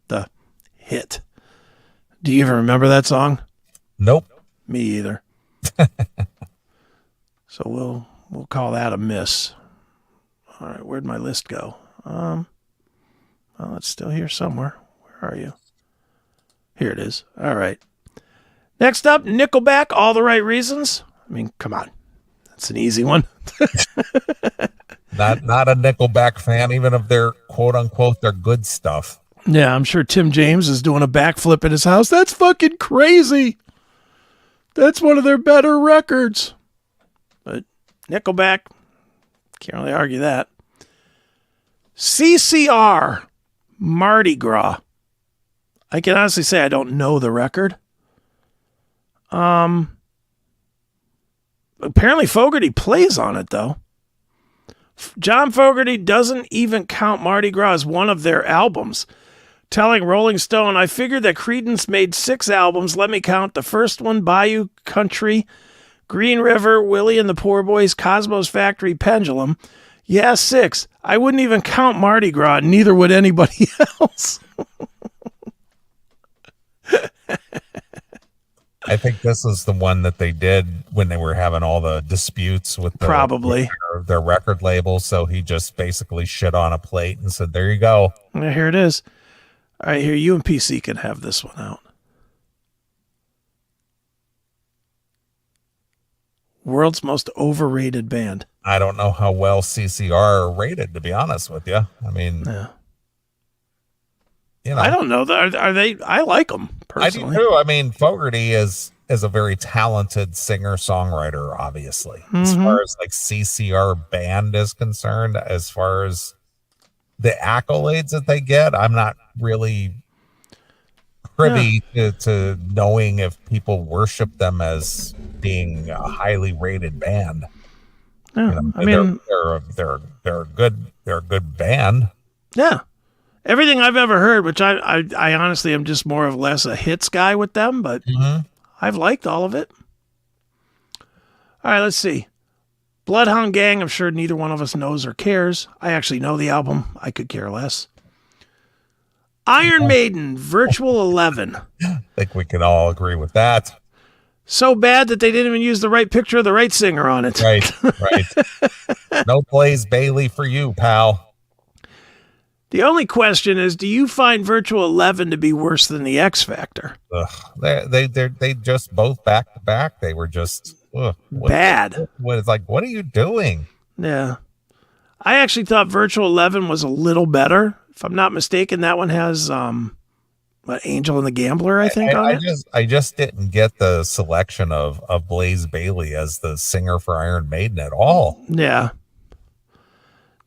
Speaker 3: The hit. Do you even remember that song?
Speaker 2: Nope.
Speaker 3: Me either. So we'll call that a miss. All right, where'd my list go? Well, it's still here somewhere. Where are you? Here it is. All right. Next up, Nickelback, All the Right Reasons. I mean, come on. That's an easy one.
Speaker 2: Not a Nickelback fan, even of their quote unquote their good stuff.
Speaker 3: Yeah, I'm sure Tim James is doing a backflip in his house. That's fucking crazy. That's one of their better records. But Nickelback, can't really argue that. CCR, Mardi Gras. I can honestly say I don't know the record. Apparently Fogerty plays on it, though. John Fogerty doesn't even count Mardi Gras as one of their albums, telling Rolling Stone, I figured that Creedence made 6 albums. Let me count. The first one, Bayou Country, Green River, Willie and the Poor Boys, Cosmo's Factory, Pendulum. Yeah, 6. I wouldn't even count Mardi Gras. Neither would anybody else.
Speaker 2: I think this is the one that they did when they were having all the disputes with their record label. So he just basically shit on a plate and said, there you go.
Speaker 3: Yeah, here it is. All right, here, you and PC can have this one out. World's most overrated band.
Speaker 2: I don't know how well CCR are rated, to be honest with you. I mean,
Speaker 3: yeah.
Speaker 2: You know,
Speaker 3: I don't know. Are they? I like them personally.
Speaker 2: I do too. I mean, Fogerty is is a very talented singer-songwriter, obviously. As far as like CCR band is concerned, as far as the accolades that they get, I'm not really privy to knowing if people worship them as being a highly rated band.
Speaker 3: Yeah,
Speaker 2: You know,
Speaker 3: I mean,
Speaker 2: they're a good band.
Speaker 3: yeah. Everything I've ever heard, which I honestly am just more or less a hits guy with them, but I've liked all of it. All right, let's see. Bloodhound Gang, I'm sure neither one of us knows or cares. I actually know the album. I could care less. Iron Maiden, Virtual 11.
Speaker 2: I think we can all agree with that.
Speaker 3: So bad that they didn't even use the right picture of the right singer on it.
Speaker 2: Right. No Blaze Bailey for you, pal.
Speaker 3: The only question is, do you find Virtual 11 to be worse than the X Factor?
Speaker 2: They just both back to back. They were just
Speaker 3: bad.
Speaker 2: What are you doing?
Speaker 3: Yeah. I actually thought Virtual 11 was a little better. If I'm not mistaken, that one has Angel and the Gambler, I think, on it.
Speaker 2: I just didn't get the selection of Blaze Bailey as the singer for Iron Maiden at all.
Speaker 3: Yeah.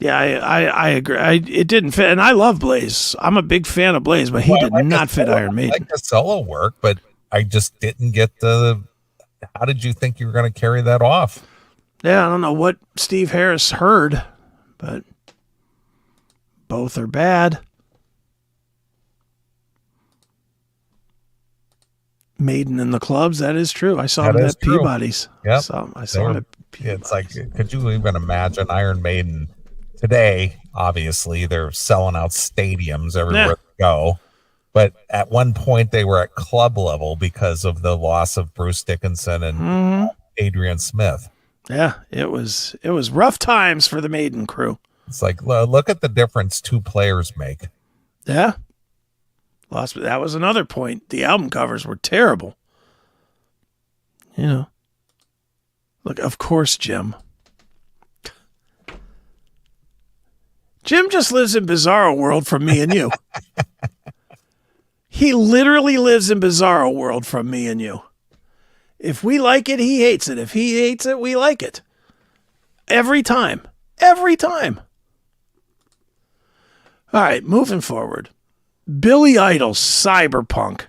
Speaker 3: Yeah, I agree. It didn't fit, and I love Blaze. I'm a big fan of Blaze, but he did not fit Iron Maiden.
Speaker 2: I like the solo work, but I just didn't get the. How did you think you were going to carry that off?
Speaker 3: Yeah, I don't know what Steve Harris heard, but both are bad. Maiden in the clubs, that is true. I saw him at Peabody's.
Speaker 2: Yep.
Speaker 3: I saw him at Peabody's.
Speaker 2: It's like, could you even imagine Iron Maiden today? Obviously, they're selling out stadiums everywhere they go. But at one point, they were at club level because of the loss of Bruce Dickinson and Adrian Smith.
Speaker 3: Yeah, it was rough times for the Maiden crew.
Speaker 2: It's like, look at the difference two players make.
Speaker 3: Yeah. That was another point. The album covers were terrible. You know. Look, of course, Jim. Jim just lives in Bizarro World from me and you. He literally lives in Bizarro World from me and you. If we like it, he hates it. If he hates it, we like it. Every time. Every time. All right, moving forward. Billy Idol's Cyberpunk.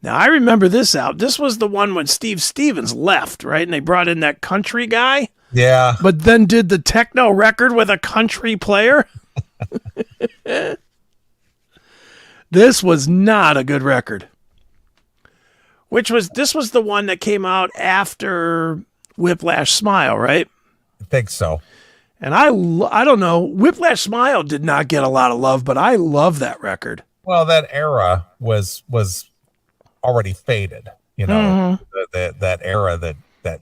Speaker 3: Now, I remember this out. This was the one when Steve Stevens left, right? And they brought in that country guy.
Speaker 2: Yeah.
Speaker 3: But then did the techno record with a country player. This was not a good record. This was the one that came out after Whiplash Smile, right?
Speaker 2: I think so.
Speaker 3: And I don't know, Whiplash Smile did not get a lot of love, but I love that record.
Speaker 2: Well, that era was already faded, you know, that era that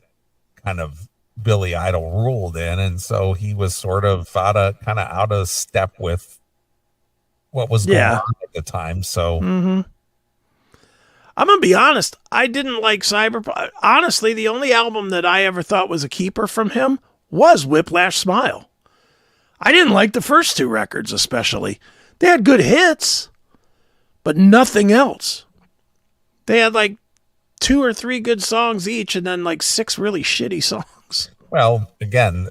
Speaker 2: kind of Billy Idol ruled in, and so he was sort of out of step with what was going on at the time. So
Speaker 3: I'm gonna be honest, I didn't like Cyberpunk. Honestly, the only album that I ever thought was a keeper from him was Whiplash Smile. I didn't like the first two records especially. They had good hits, but nothing else. They had like 2 or 3 good songs each and then like 6 really shitty songs.
Speaker 2: Well, again,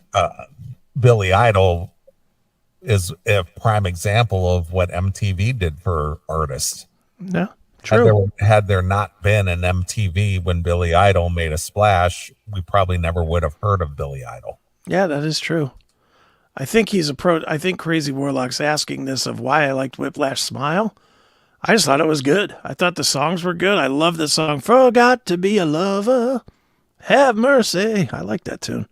Speaker 2: Billy Idol is a prime example of what MTV did for artists.
Speaker 3: Yeah, true.
Speaker 2: Had there not been an MTV when Billy Idol made a splash, we probably never would have heard of Billy Idol.
Speaker 3: Yeah, that is true. I think I think Crazy Warlock's asking this of why I liked Whiplash Smile. I just thought it was good. I thought the songs were good. I love the song, Forgot to Be a Lover, Have Mercy. I like that tune.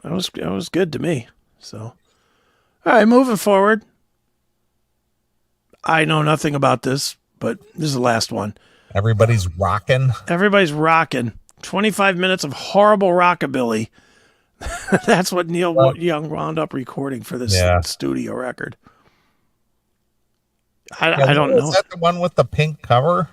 Speaker 3: It was good to me. So, all right, moving forward. I know nothing about this, but this is the last one.
Speaker 2: Everybody's rocking.
Speaker 3: 25 minutes of horrible rockabilly. That's what Neil Young wound up recording for this studio record. I don't know.
Speaker 2: Is that the one with the pink cover?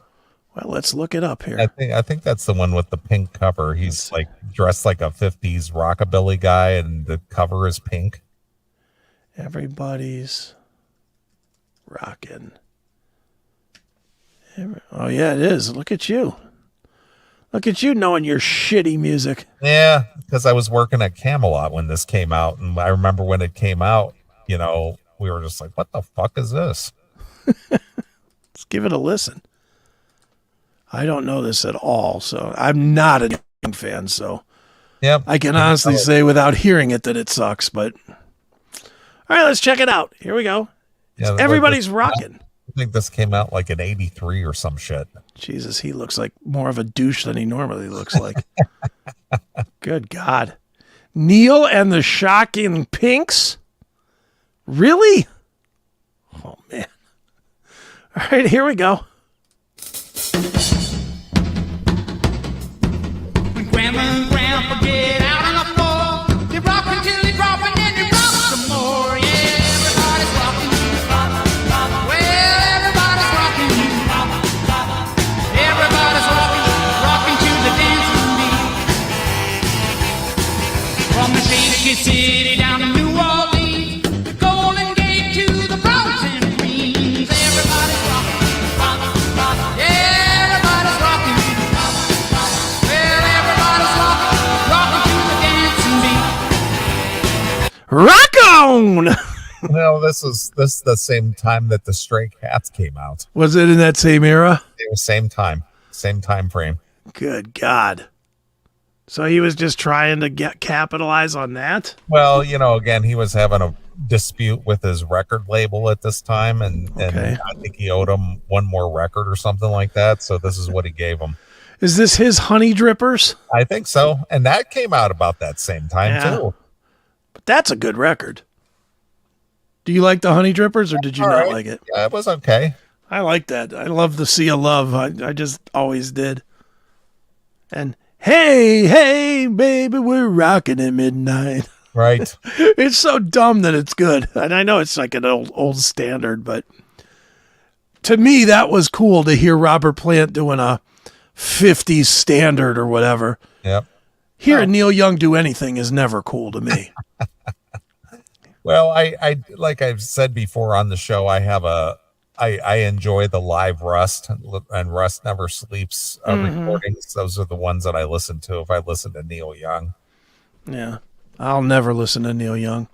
Speaker 3: Well, let's look it up here.
Speaker 2: I think that's the one with the pink cover. He's like dressed like a 50s rockabilly guy, and the cover is pink.
Speaker 3: Everybody's rocking. Oh, yeah, it is. Look at you. Look at you knowing your shitty music.
Speaker 2: Yeah, because I was working at Camelot when this came out, and I remember when it came out, you know, we were just like, what the fuck is this?
Speaker 3: Let's give it a listen. I don't know this at all, so I'm not a fan, so
Speaker 2: Yep.
Speaker 3: I can honestly say without hearing it that it sucks, but all right, let's check it out. Here we go.
Speaker 2: Yeah,
Speaker 3: Everybody's rocking.
Speaker 2: I think this came out like in 83 or some shit.
Speaker 3: Jesus, he looks like more of a douche than he normally looks like. Good God. Neil and the Shocking Pinks? Really? Oh, man. All right, here we go.
Speaker 5: When Grandma and Grandpa get out on the floor, they rock until they drop and then they rock some more. Yeah, everybody's rocking you. Well, everybody's rocking you. Everybody's rocking to the dancing beat. From the Shady City down to New Orleans, the Golden Gate to the Bronx and Queens. Everybody's rocking. Yeah, everybody's rocking. Well, everybody's rocking to the dancing beat.
Speaker 3: Rock on!
Speaker 2: Well, this is the same time that the Stray Cats came out.
Speaker 3: Was it in that same era?
Speaker 2: It was same time frame.
Speaker 3: Good God. So he was just trying to capitalize on that?
Speaker 2: Well, you know, again, he was having a dispute with his record label at this time, and
Speaker 3: Okay.
Speaker 2: I think he owed him one more record or something like that. So this is what he gave him.
Speaker 3: Is this his Honey Drippers?
Speaker 2: I think so, and that came out about that same time
Speaker 3: Yeah.
Speaker 2: too.
Speaker 3: But that's a good record. Do you like the Honey Drippers or did you
Speaker 2: All
Speaker 3: not
Speaker 2: right.
Speaker 3: like it?
Speaker 2: Yeah, it was okay.
Speaker 3: I like that. I love the Sea of Love. I just always did. And hey, hey, baby, we're rocking at midnight.
Speaker 2: Right.
Speaker 3: It's so dumb that it's good. And I know it's like an old standard, but to me, that was cool to hear Robert Plant doing a 50s standard or whatever.
Speaker 2: Yep.
Speaker 3: Hearing Neil Young do anything is never cool to me.
Speaker 2: Well, I like I've said before on the show, I enjoy the live Rust and Rust Never Sleeps recordings. Those are the ones that I listen to if I listen to Neil Young.
Speaker 3: Yeah. I'll never listen to Neil Young.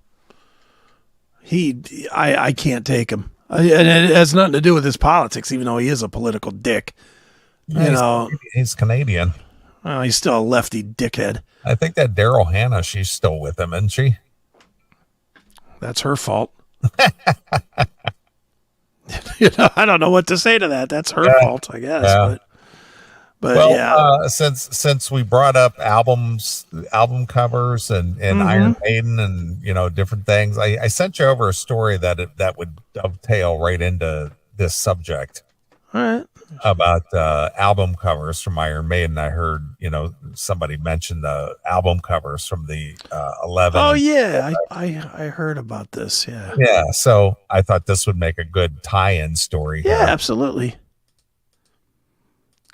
Speaker 3: I can't take him. And it has nothing to do with his politics, even though he is a political dick.
Speaker 2: He's Canadian.
Speaker 3: Well, he's still a lefty dickhead.
Speaker 2: I think that Daryl Hannah, she's still with him, isn't she?
Speaker 3: That's her fault. I don't know what to say to that. That's her fault, I guess.
Speaker 2: Yeah.
Speaker 3: But
Speaker 2: Well,
Speaker 3: yeah.
Speaker 2: since we brought up album covers and Iron Maiden and different things, I sent you over a story that would dovetail right into this subject.
Speaker 3: All right.
Speaker 2: About album covers from Iron Maiden. I heard somebody mention the album covers from the 11.
Speaker 3: Oh yeah, I heard about this. Yeah.
Speaker 2: Yeah, so I thought this would make a good tie-in story.
Speaker 3: Yeah,
Speaker 2: here.
Speaker 3: absolutely.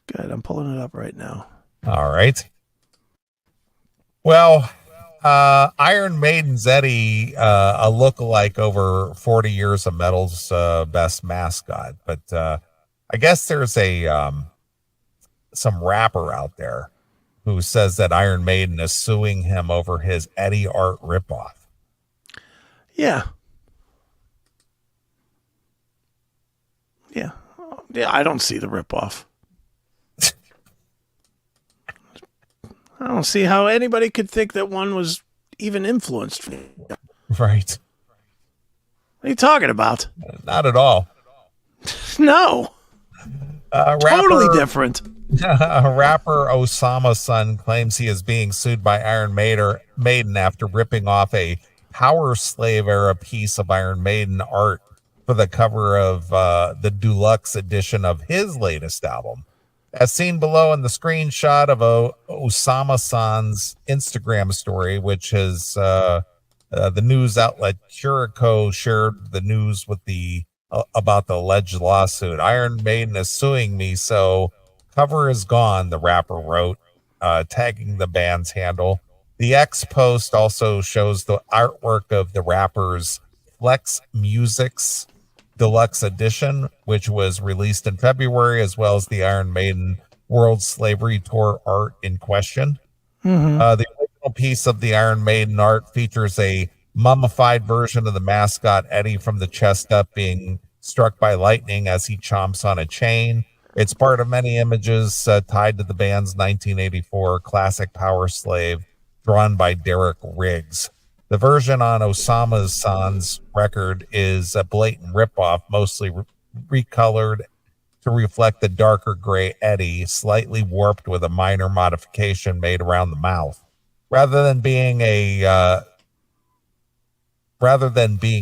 Speaker 3: Good. I'm pulling it up right now.
Speaker 2: All right. Well, Iron Maiden's Eddie, a lookalike over 40 years of metal's best mascot, but I guess there's some rapper out there who says that Iron Maiden is suing him over his Eddie art ripoff.
Speaker 3: Yeah. Yeah. Yeah, I don't see the ripoff. I don't see how anybody could think that one was even influenced. What
Speaker 2: Right.
Speaker 3: are you talking about?
Speaker 2: Not at all.
Speaker 3: No. Totally different.
Speaker 2: Rapper Osamason claims he is being sued by Iron Maiden after ripping off a Power Slave era piece of Iron Maiden art for the cover of the deluxe edition of his latest album. As seen below in the screenshot of Osama-san's Instagram story, which is the news outlet Curicó shared the news with about the alleged lawsuit. Iron Maiden is suing me, so cover is gone, the rapper wrote, tagging the band's handle. The X post also shows the artwork of the rapper's Flex Music's Deluxe Edition, which was released in February, as well as the Iron Maiden World Slavery Tour art in question. The original piece of the Iron Maiden art features a mummified version of the mascot Eddie from the chest up being struck by lightning as he chomps on a chain. It's part of many images tied to the band's 1984 classic Power Slave, drawn by Derek Riggs. The version on Osamasan's record is a blatant ripoff, mostly recolored to reflect the darker gray Eddie, slightly warped with a minor modification made around the mouth. Rather than being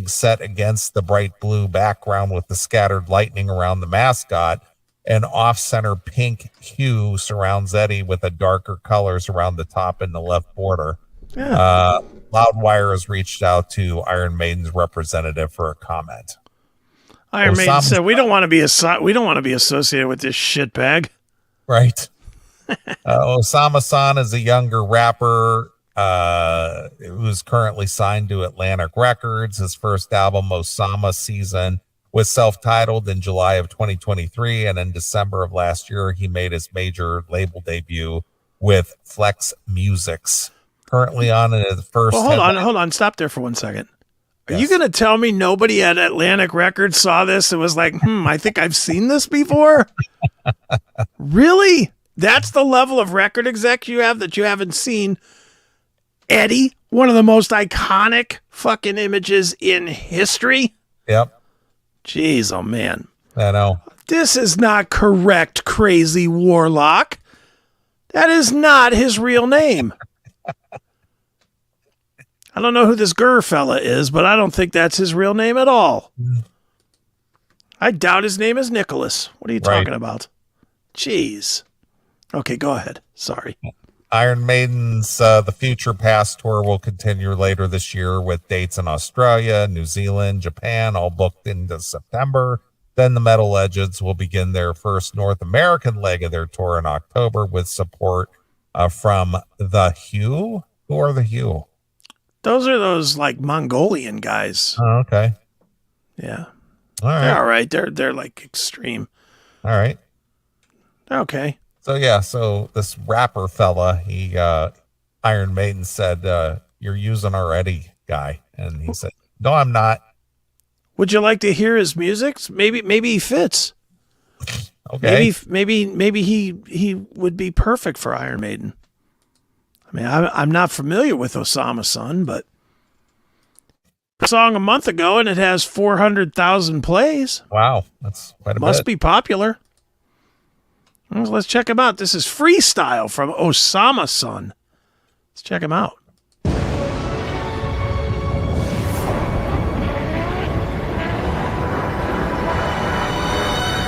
Speaker 2: set against the bright blue background with the scattered lightning around the mascot, an off-center pink hue surrounds Eddie with a darker colors around the top and the left border.
Speaker 3: Yeah.
Speaker 2: Loudwire has reached out to Iron Maiden's representative for a comment.
Speaker 3: Iron Maiden said, "We don't want to be associated with this shitbag."
Speaker 2: Right. Osamason is a younger rapper who's currently signed to Atlantic Records. His first album, Osama Season, was self-titled in July of 2023, and in December of last year, he made his major label debut with Flex Musics. Currently on his first.
Speaker 3: Well, hold on. Stop there for 1 second. Are you going to tell me nobody at Atlantic Records saw this and was like, I think I've seen this before? Really? That's the level of record exec you have, that you haven't seen Eddie, one of the most iconic fucking images in history?
Speaker 2: Yep.
Speaker 3: Jeez, oh man.
Speaker 2: I know.
Speaker 3: This is not correct, Crazy Warlock. That is not his real name. I don't know who this Gurr fella is, but I don't think that's his real name at all. I doubt his name is Nicholas. What are you talking about? Jeez. Okay, go ahead. Sorry.
Speaker 2: Iron Maiden's The Future Past tour will continue later this year with dates in Australia, New Zealand, Japan, all booked into September. Then the Metal Legends will begin their first North American leg of their tour in October with support from The Hue. Who are The Hue?
Speaker 3: Those are those like Mongolian guys.
Speaker 2: Oh, okay.
Speaker 3: Yeah.
Speaker 2: All right.
Speaker 3: They're all right. They're like extreme.
Speaker 2: All right.
Speaker 3: Okay.
Speaker 2: So this rapper fella, Iron Maiden said, "You're using our Eddie guy," and he said, "No, I'm not."
Speaker 3: Would you like to hear his music? Maybe he fits.
Speaker 2: Okay.
Speaker 3: Maybe he would be perfect for Iron Maiden. I mean, I'm not familiar with Osamason, but a song a month ago and it has 400,000 plays.
Speaker 2: Wow, that's quite a bit.
Speaker 3: Must be popular. Well, let's check him out. This is Freestyle from Osamason. Let's check him out.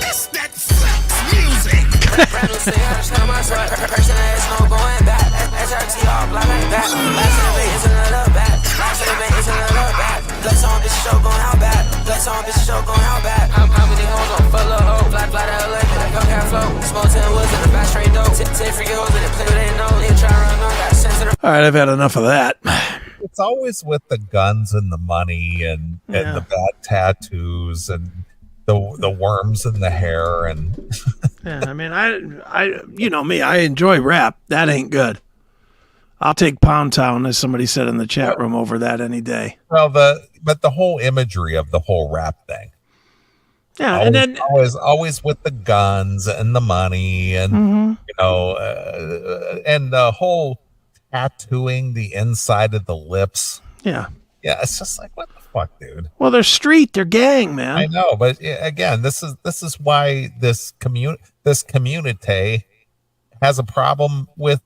Speaker 4: It's that flex music. Brand new thing, I understand my sweat. Person that is no going back. SRT all black like that. Last of it is another bad. Last of it is another bad. Flex on this show going out bad. Flex on this show going out bad. How many hoes on full of hoes? Fly to LA, like a cat flow. Small 10 woods in the back straight dope. 10 freaky hoes in it, play what they know. They try to run on that sensitive.
Speaker 3: All right, I've had enough of that.
Speaker 2: It's always with the guns and the money and the bad tattoos and the worms in the hair and
Speaker 3: Yeah, I mean, I you know me, I enjoy rap. That ain't good. I'll take Pound Town, as somebody said in the chat room, over that any day.
Speaker 2: well, but the whole imagery of the whole rap thing.
Speaker 3: Yeah,
Speaker 2: Always,
Speaker 3: and then
Speaker 2: always with the guns and the money and and the whole tattooing the inside of the lips.
Speaker 3: yeah.
Speaker 2: Yeah, it's just like, what the fuck, dude?
Speaker 3: Well, they're street, they're gang, man.
Speaker 2: I know, but again, this is why this community has a problem with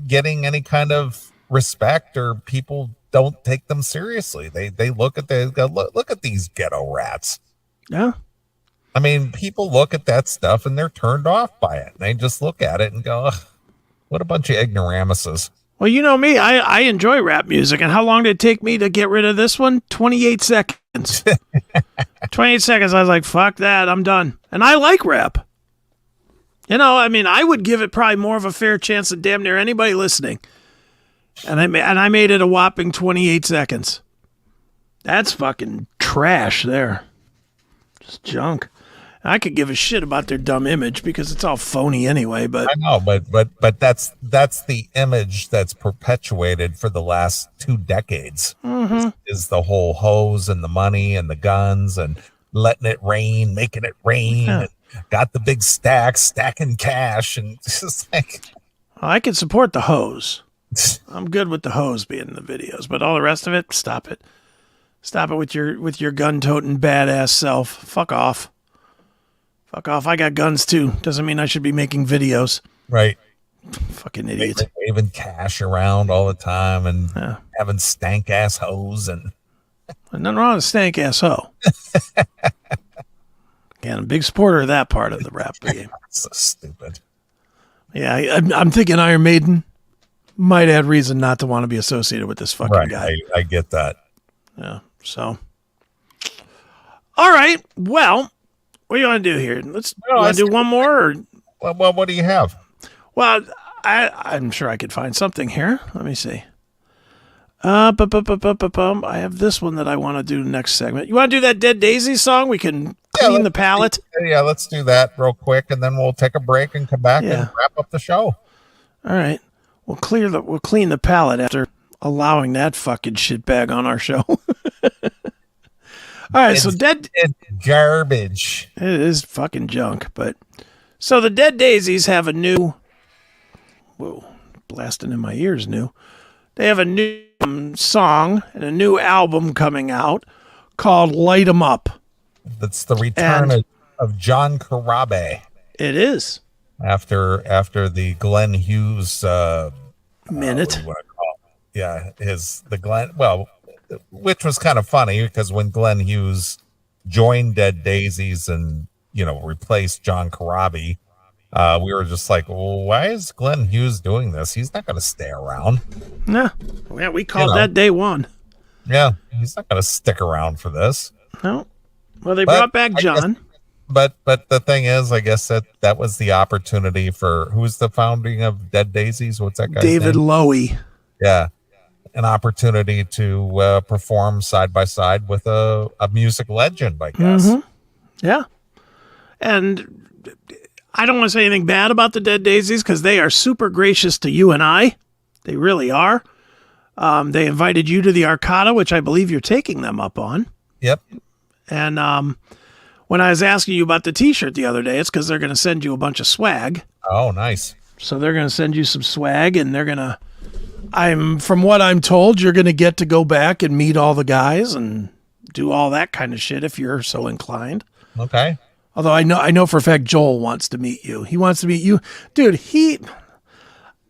Speaker 2: getting any kind of respect, or people don't take them seriously. They look at look at these ghetto rats.
Speaker 3: Yeah.
Speaker 2: I mean, people look at that stuff and they're turned off by it. They just look at it and go, ugh, what a bunch of ignoramuses.
Speaker 3: Well, you know me, I enjoy rap music. And how long did it take me to get rid of this one? 28 seconds. 28 seconds. I was like, fuck that. I'm done. And I like rap. You know, I mean, I would give it probably more of a fair chance than damn near anybody listening. And I made it a whopping 28 seconds. That's fucking trash there. It's junk. I could give a shit about their dumb image because it's all phony anyway, but
Speaker 2: I know, but that's the image that's perpetuated for the last 2 decades. Is the whole hose and the money and the guns and letting it rain, making it rain, and got the big stacking cash, and it's just like,
Speaker 3: I can support the hose. I'm good with the hose being in the videos, but all the rest of it, stop it. Stop it with your gun-toting badass self. Fuck off. Fuck off. I got guns too. Doesn't mean I should be making videos.
Speaker 2: right.
Speaker 3: Fucking idiot.
Speaker 2: Waving cash around all the time and having stank ass hose and
Speaker 3: Nothing wrong with a stank ass hoe. Again, I'm a big supporter of that part of the rap game.
Speaker 2: so stupid.
Speaker 3: Yeah, I'm thinking Iron Maiden might add reason not to want to be associated with this fucking
Speaker 2: Right.
Speaker 3: guy.
Speaker 2: I get that.
Speaker 3: Yeah. So, all right. Well, what do you want to do here? You want to do one more? Or?
Speaker 2: Well, what do you have?
Speaker 3: Well, I'm sure I could find something here. Let me see. I have this one that I want to do next segment. You want to do that Dead Daisies song? We can clean the palate.
Speaker 2: Yeah, let's do that real quick, and then we'll take a break and come back and wrap up the show.
Speaker 3: All right. We'll clean the palate after allowing that fucking shitbag on our show. All right,
Speaker 2: It's garbage.
Speaker 3: It is fucking junk, but so the Dead Daisies have a new, blasting in my ears new. They have a new song and a new album coming out called Light 'Em Up.
Speaker 2: That's the return of John Corabi
Speaker 3: It is.
Speaker 2: after the Glenn Hughes
Speaker 3: Minute.
Speaker 2: what do you want to call it? Yeah, which was kind of funny because when Glenn Hughes joined Dead Daisies and replaced John Corabi, we were just like, well, why is Glenn Hughes doing this? He's not going to stay around.
Speaker 3: Yeah, we called that day one.
Speaker 2: Yeah, he's not going to stick around for this.
Speaker 3: No. Well, they brought back John.
Speaker 2: But the thing is, I guess that was the opportunity for who's the founding of Dead Daisies? What's that guy?
Speaker 3: David Lowy.
Speaker 2: Yeah, an opportunity to perform side by side with a music legend, I guess.
Speaker 3: Mm-hmm. Yeah, and I don't want to say anything bad about the Dead Daisies because they are super gracious to you and I. They really are. They invited you to the Arcada, which I believe you're taking them up on.
Speaker 2: Yep.
Speaker 3: And when I was asking you about the T-shirt the other day, it's because they're going to send you a bunch of swag.
Speaker 2: Oh, nice.
Speaker 3: So they're going to send you some swag, and they're going to. From what I'm told, you're going to get to go back and meet all the guys and do all that kind of shit if you're so inclined.
Speaker 2: Okay.
Speaker 3: Although I know for a fact Joel wants to meet you. He wants to meet you, dude.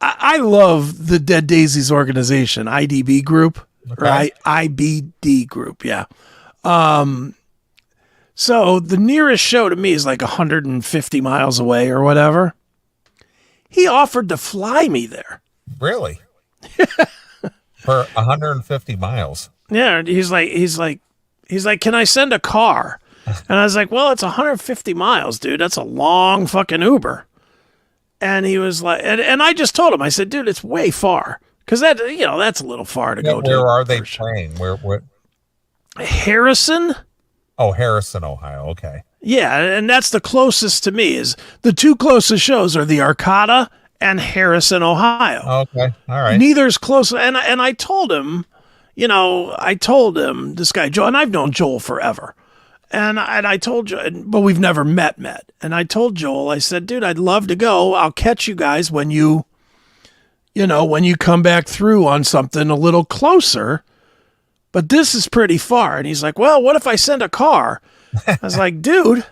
Speaker 3: I love the Dead Daisies organization, IDB group,
Speaker 2: Okay.
Speaker 3: or IBD group. Yeah. So the nearest show to me is like 150 miles away or whatever. He offered to fly me there.
Speaker 2: Really? For 150 miles.
Speaker 3: Yeah. He's like, can I send a car? And I was like, well, it's 150 miles, dude. That's a long fucking Uber. And he was like, and I just told him, I said, dude, it's way far. Because that's a little far to go to.
Speaker 2: Where are they playing? Where?
Speaker 3: Harrison?
Speaker 2: Oh, Harrison, Ohio. Okay.
Speaker 3: Yeah, and that's the closest to me. Is the two closest shows are the Arcada and Harrison, Ohio.
Speaker 2: Okay. All right.
Speaker 3: Neither's close. And I told him, this guy, Joel, and I've known Joel forever. And I told you, but we've never met. And I told Joel, I said, dude, I'd love to go. I'll catch you guys when you come back through on something a little closer. But this is pretty far. And he's like, well, what if I send a car? I was like, dude,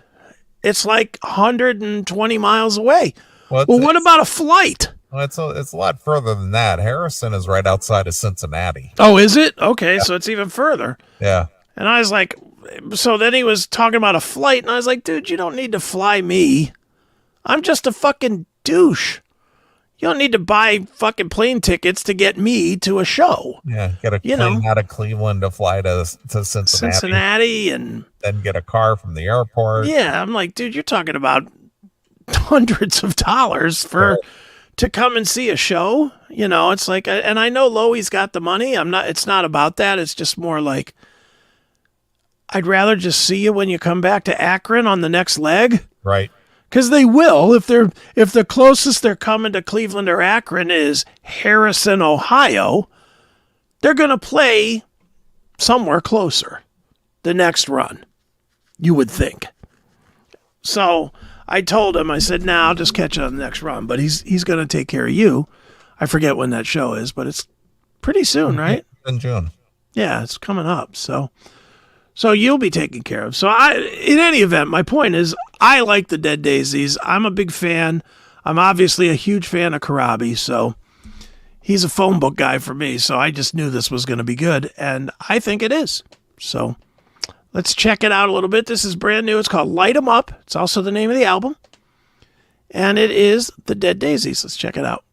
Speaker 3: it's like 120 miles away. Well, what about a flight?
Speaker 2: Well, it's a lot further than that. Harrison is right outside of Cincinnati.
Speaker 3: Oh, is it? Okay, so it's even further.
Speaker 2: Yeah.
Speaker 3: And I was like, so then he was talking about a flight, and I was like, dude, you don't need to fly me. I'm just a fucking douche. You don't need to buy fucking plane tickets to get me to a show.
Speaker 2: Yeah, get a plane out of Cleveland to fly to Cincinnati.
Speaker 3: And
Speaker 2: then get a car from the airport.
Speaker 3: Yeah, I'm like, dude, you're talking about hundreds of dollars to come and see a show. It's like, and I know Loey's got the money. It's not about that. It's just more like, I'd rather just see you when you come back to Akron on the next leg.
Speaker 2: Right.
Speaker 3: Because they will, if the closest they're coming to Cleveland or Akron is Harrison, Ohio, they're going to play somewhere closer the next run, you would think. So I told him, I said, nah, I'll just catch it on the next run. But he's going to take care of you. I forget when that show is, but it's pretty soon, right?
Speaker 2: In June.
Speaker 3: Yeah, it's coming up. So you'll be taken care of. So in any event, my point is I like the Dead Daisies. I'm a big fan. I'm obviously a huge fan of Karabi, so he's a phone book guy for me. So I just knew this was going to be good, and I think it is. So let's check it out a little bit. This is brand new. It's called Light 'Em Up. It's also the name of the album, and it is the Dead Daisies. Let's check it out.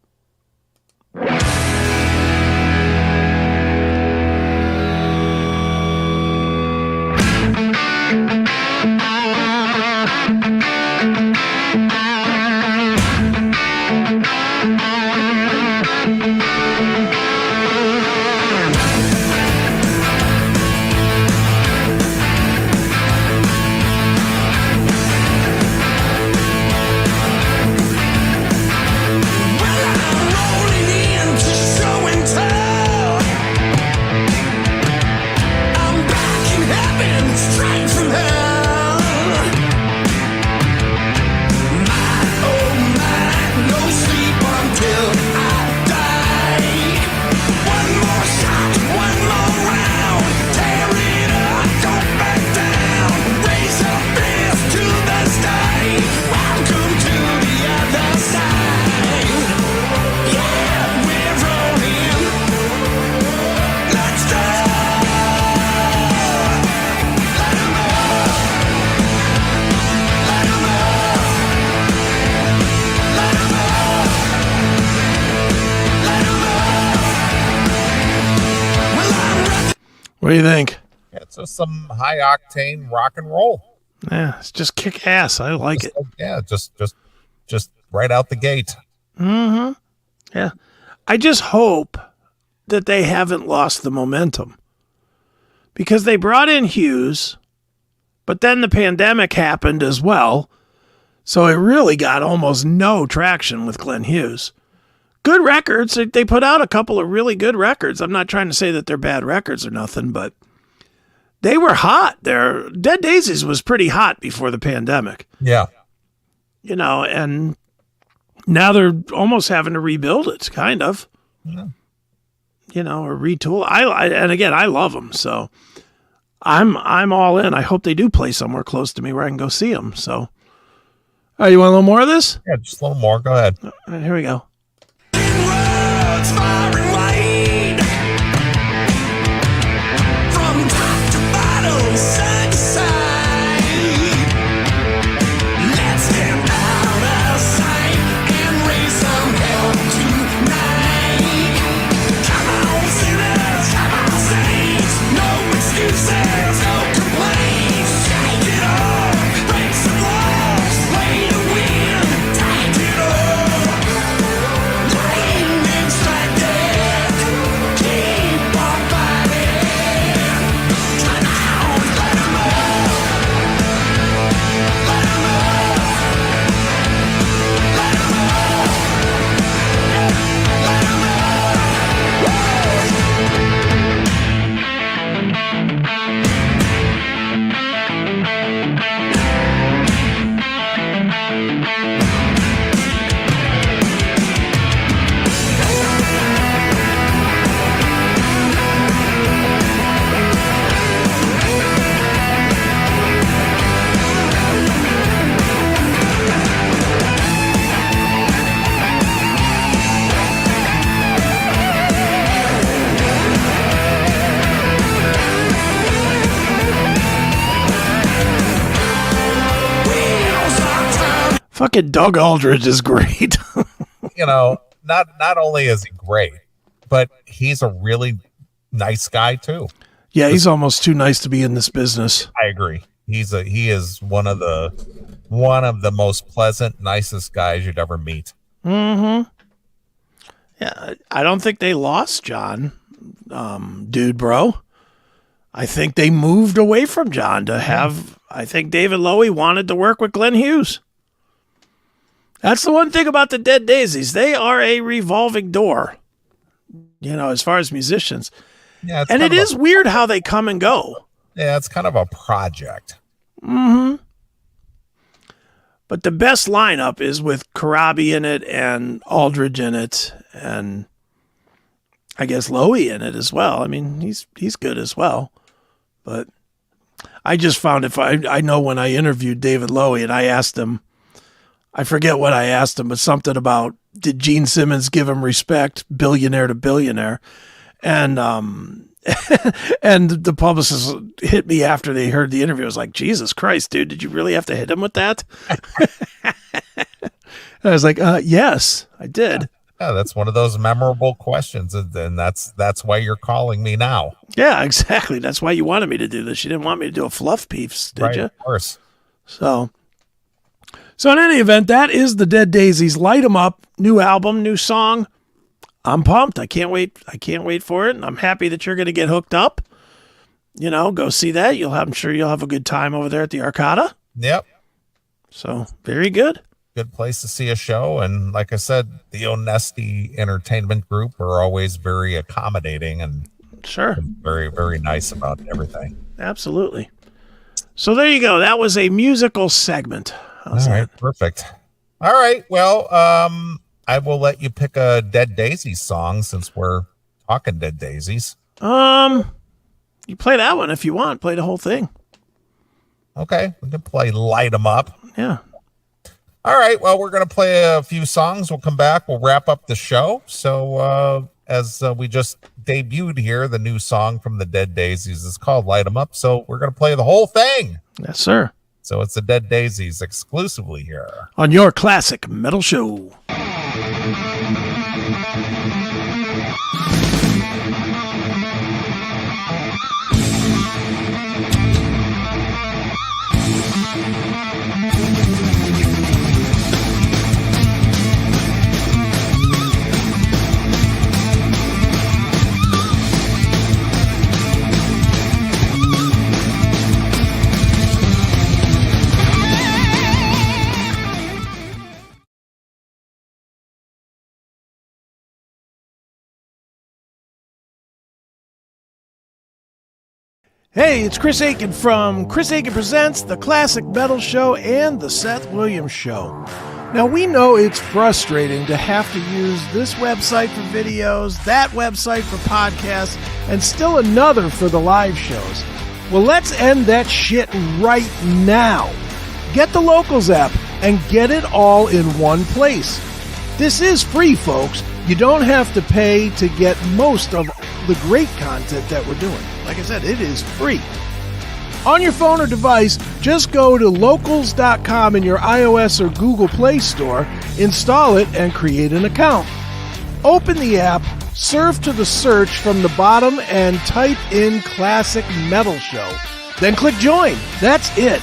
Speaker 3: What do you think?
Speaker 2: Yeah, it's just some high octane rock and roll.
Speaker 3: Yeah, it's just kick ass. I like it.
Speaker 2: Yeah, just right out the gate.
Speaker 3: Mm-hmm. Yeah. I just hope that they haven't lost the momentum. Because they brought in Hughes, but then the pandemic happened as well. So it really got almost no traction with Glenn Hughes. Good records. They put out a couple of really good records. I'm not trying to say that they're bad records or nothing, but they were hot. Their Dead Daisies was pretty hot before the pandemic.
Speaker 2: Yeah.
Speaker 3: You know, and now they're almost having to rebuild it, kind of.
Speaker 2: Yeah.
Speaker 3: You know, or retool. And again, I love them, so I'm all in. I hope they do play somewhere close to me where I can go see them. So, you want a little more of this?
Speaker 2: Yeah, just a little more. Go ahead.
Speaker 3: All right, here we go. Fucking Doug Aldrich is great.
Speaker 2: You know, not only is he great, but he's a really nice guy too.
Speaker 3: Yeah, he's almost too nice to be in this business.
Speaker 2: I agree. He is one of the most pleasant, nicest guys you'd ever meet.
Speaker 3: Mm-hmm. Yeah, I don't think they lost John, dude, bro. I think they moved away from John to have, I think David Lowy wanted to work with Glenn Hughes. That's the one thing about the Dead Daisies. They are a revolving door, as far as musicians.
Speaker 2: Yeah,
Speaker 3: and it is weird how they come and go.
Speaker 2: Yeah, it's kind of a project.
Speaker 3: Mm-hmm. But the best lineup is with Karabi in it and Aldridge in it, and I guess Lowy in it as well. I mean, he's good as well. But I just found I know when I interviewed David Lowy and I asked him, I forget what I asked him, but something about, did Gene Simmons give him respect, billionaire to billionaire? And and the publicist hit me after they heard the interview. I was like, Jesus Christ, dude, did you really have to hit him with that? I was like, yes, I did.
Speaker 2: Yeah, that's one of those memorable questions, and that's why you're calling me now.
Speaker 3: Yeah, exactly. That's why you wanted me to do this. You didn't want me to do a fluff piece, did you?
Speaker 2: Of course.
Speaker 3: So in any event, that is the Dead Daisies. Light 'em Up, new album, new song. I'm pumped. I can't wait. I can't wait for it. And I'm happy that you're going to get hooked up. Go see that. I'm sure you'll have a good time over there at the Arcada.
Speaker 2: Yep.
Speaker 3: So very good.
Speaker 2: Good place to see a show. And like I said, the Onesti Entertainment Group are always very accommodating and
Speaker 3: sure,
Speaker 2: very, very nice about everything.
Speaker 3: Absolutely. So there you go. That was a musical segment. How's
Speaker 2: All right.
Speaker 3: that?
Speaker 2: Perfect. All right. Well, I will let you pick a Dead Daisies song since we're talking Dead Daisies.
Speaker 3: You play that one if you want. Play the whole thing.
Speaker 2: Okay. We can play Light 'em Up.
Speaker 3: Yeah.
Speaker 2: All right. Well, we're going to play a few songs. We'll come back. We'll wrap up the show. So as we just debuted here, the new song from the Dead Daisies is called Light 'em Up. So we're going to play the whole thing.
Speaker 3: Yes, sir.
Speaker 2: So it's the Dead Daisies exclusively here
Speaker 3: on your classic metal show. Hey, it's Chris Aiken from Chris Aiken Presents, the Classic Metal Show, and the Seth Williams Show. Now, we know it's frustrating to have to use this website for videos, that website for podcasts, and still another for the live shows. Well, let's end that shit right now. Get the Locals app and get it all in one place. This is free, folks. You don't have to pay to get most of the great content that we're doing. Like I said, it is free. On your phone or device, just go to locals.com in your iOS or Google Play Store, install it, and create an account. Open the app, surf to the search from the bottom, and type in Classic Metal Show. Then click Join. That's it.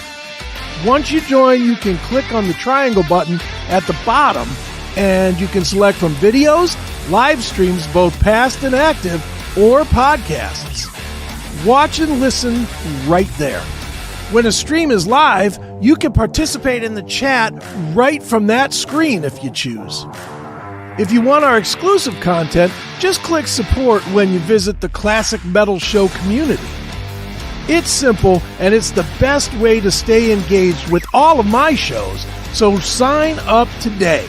Speaker 3: Once you join, you can click on the triangle button at the bottom, and you can select from videos, live streams, both past and active, or podcasts. Watch and listen right there. When a stream is live, you can participate in the chat right from that screen if you choose. If you want our exclusive content, just click support when you visit the Classic Metal Show community. It's simple, and it's the best way to stay engaged with all of my shows, so sign up today.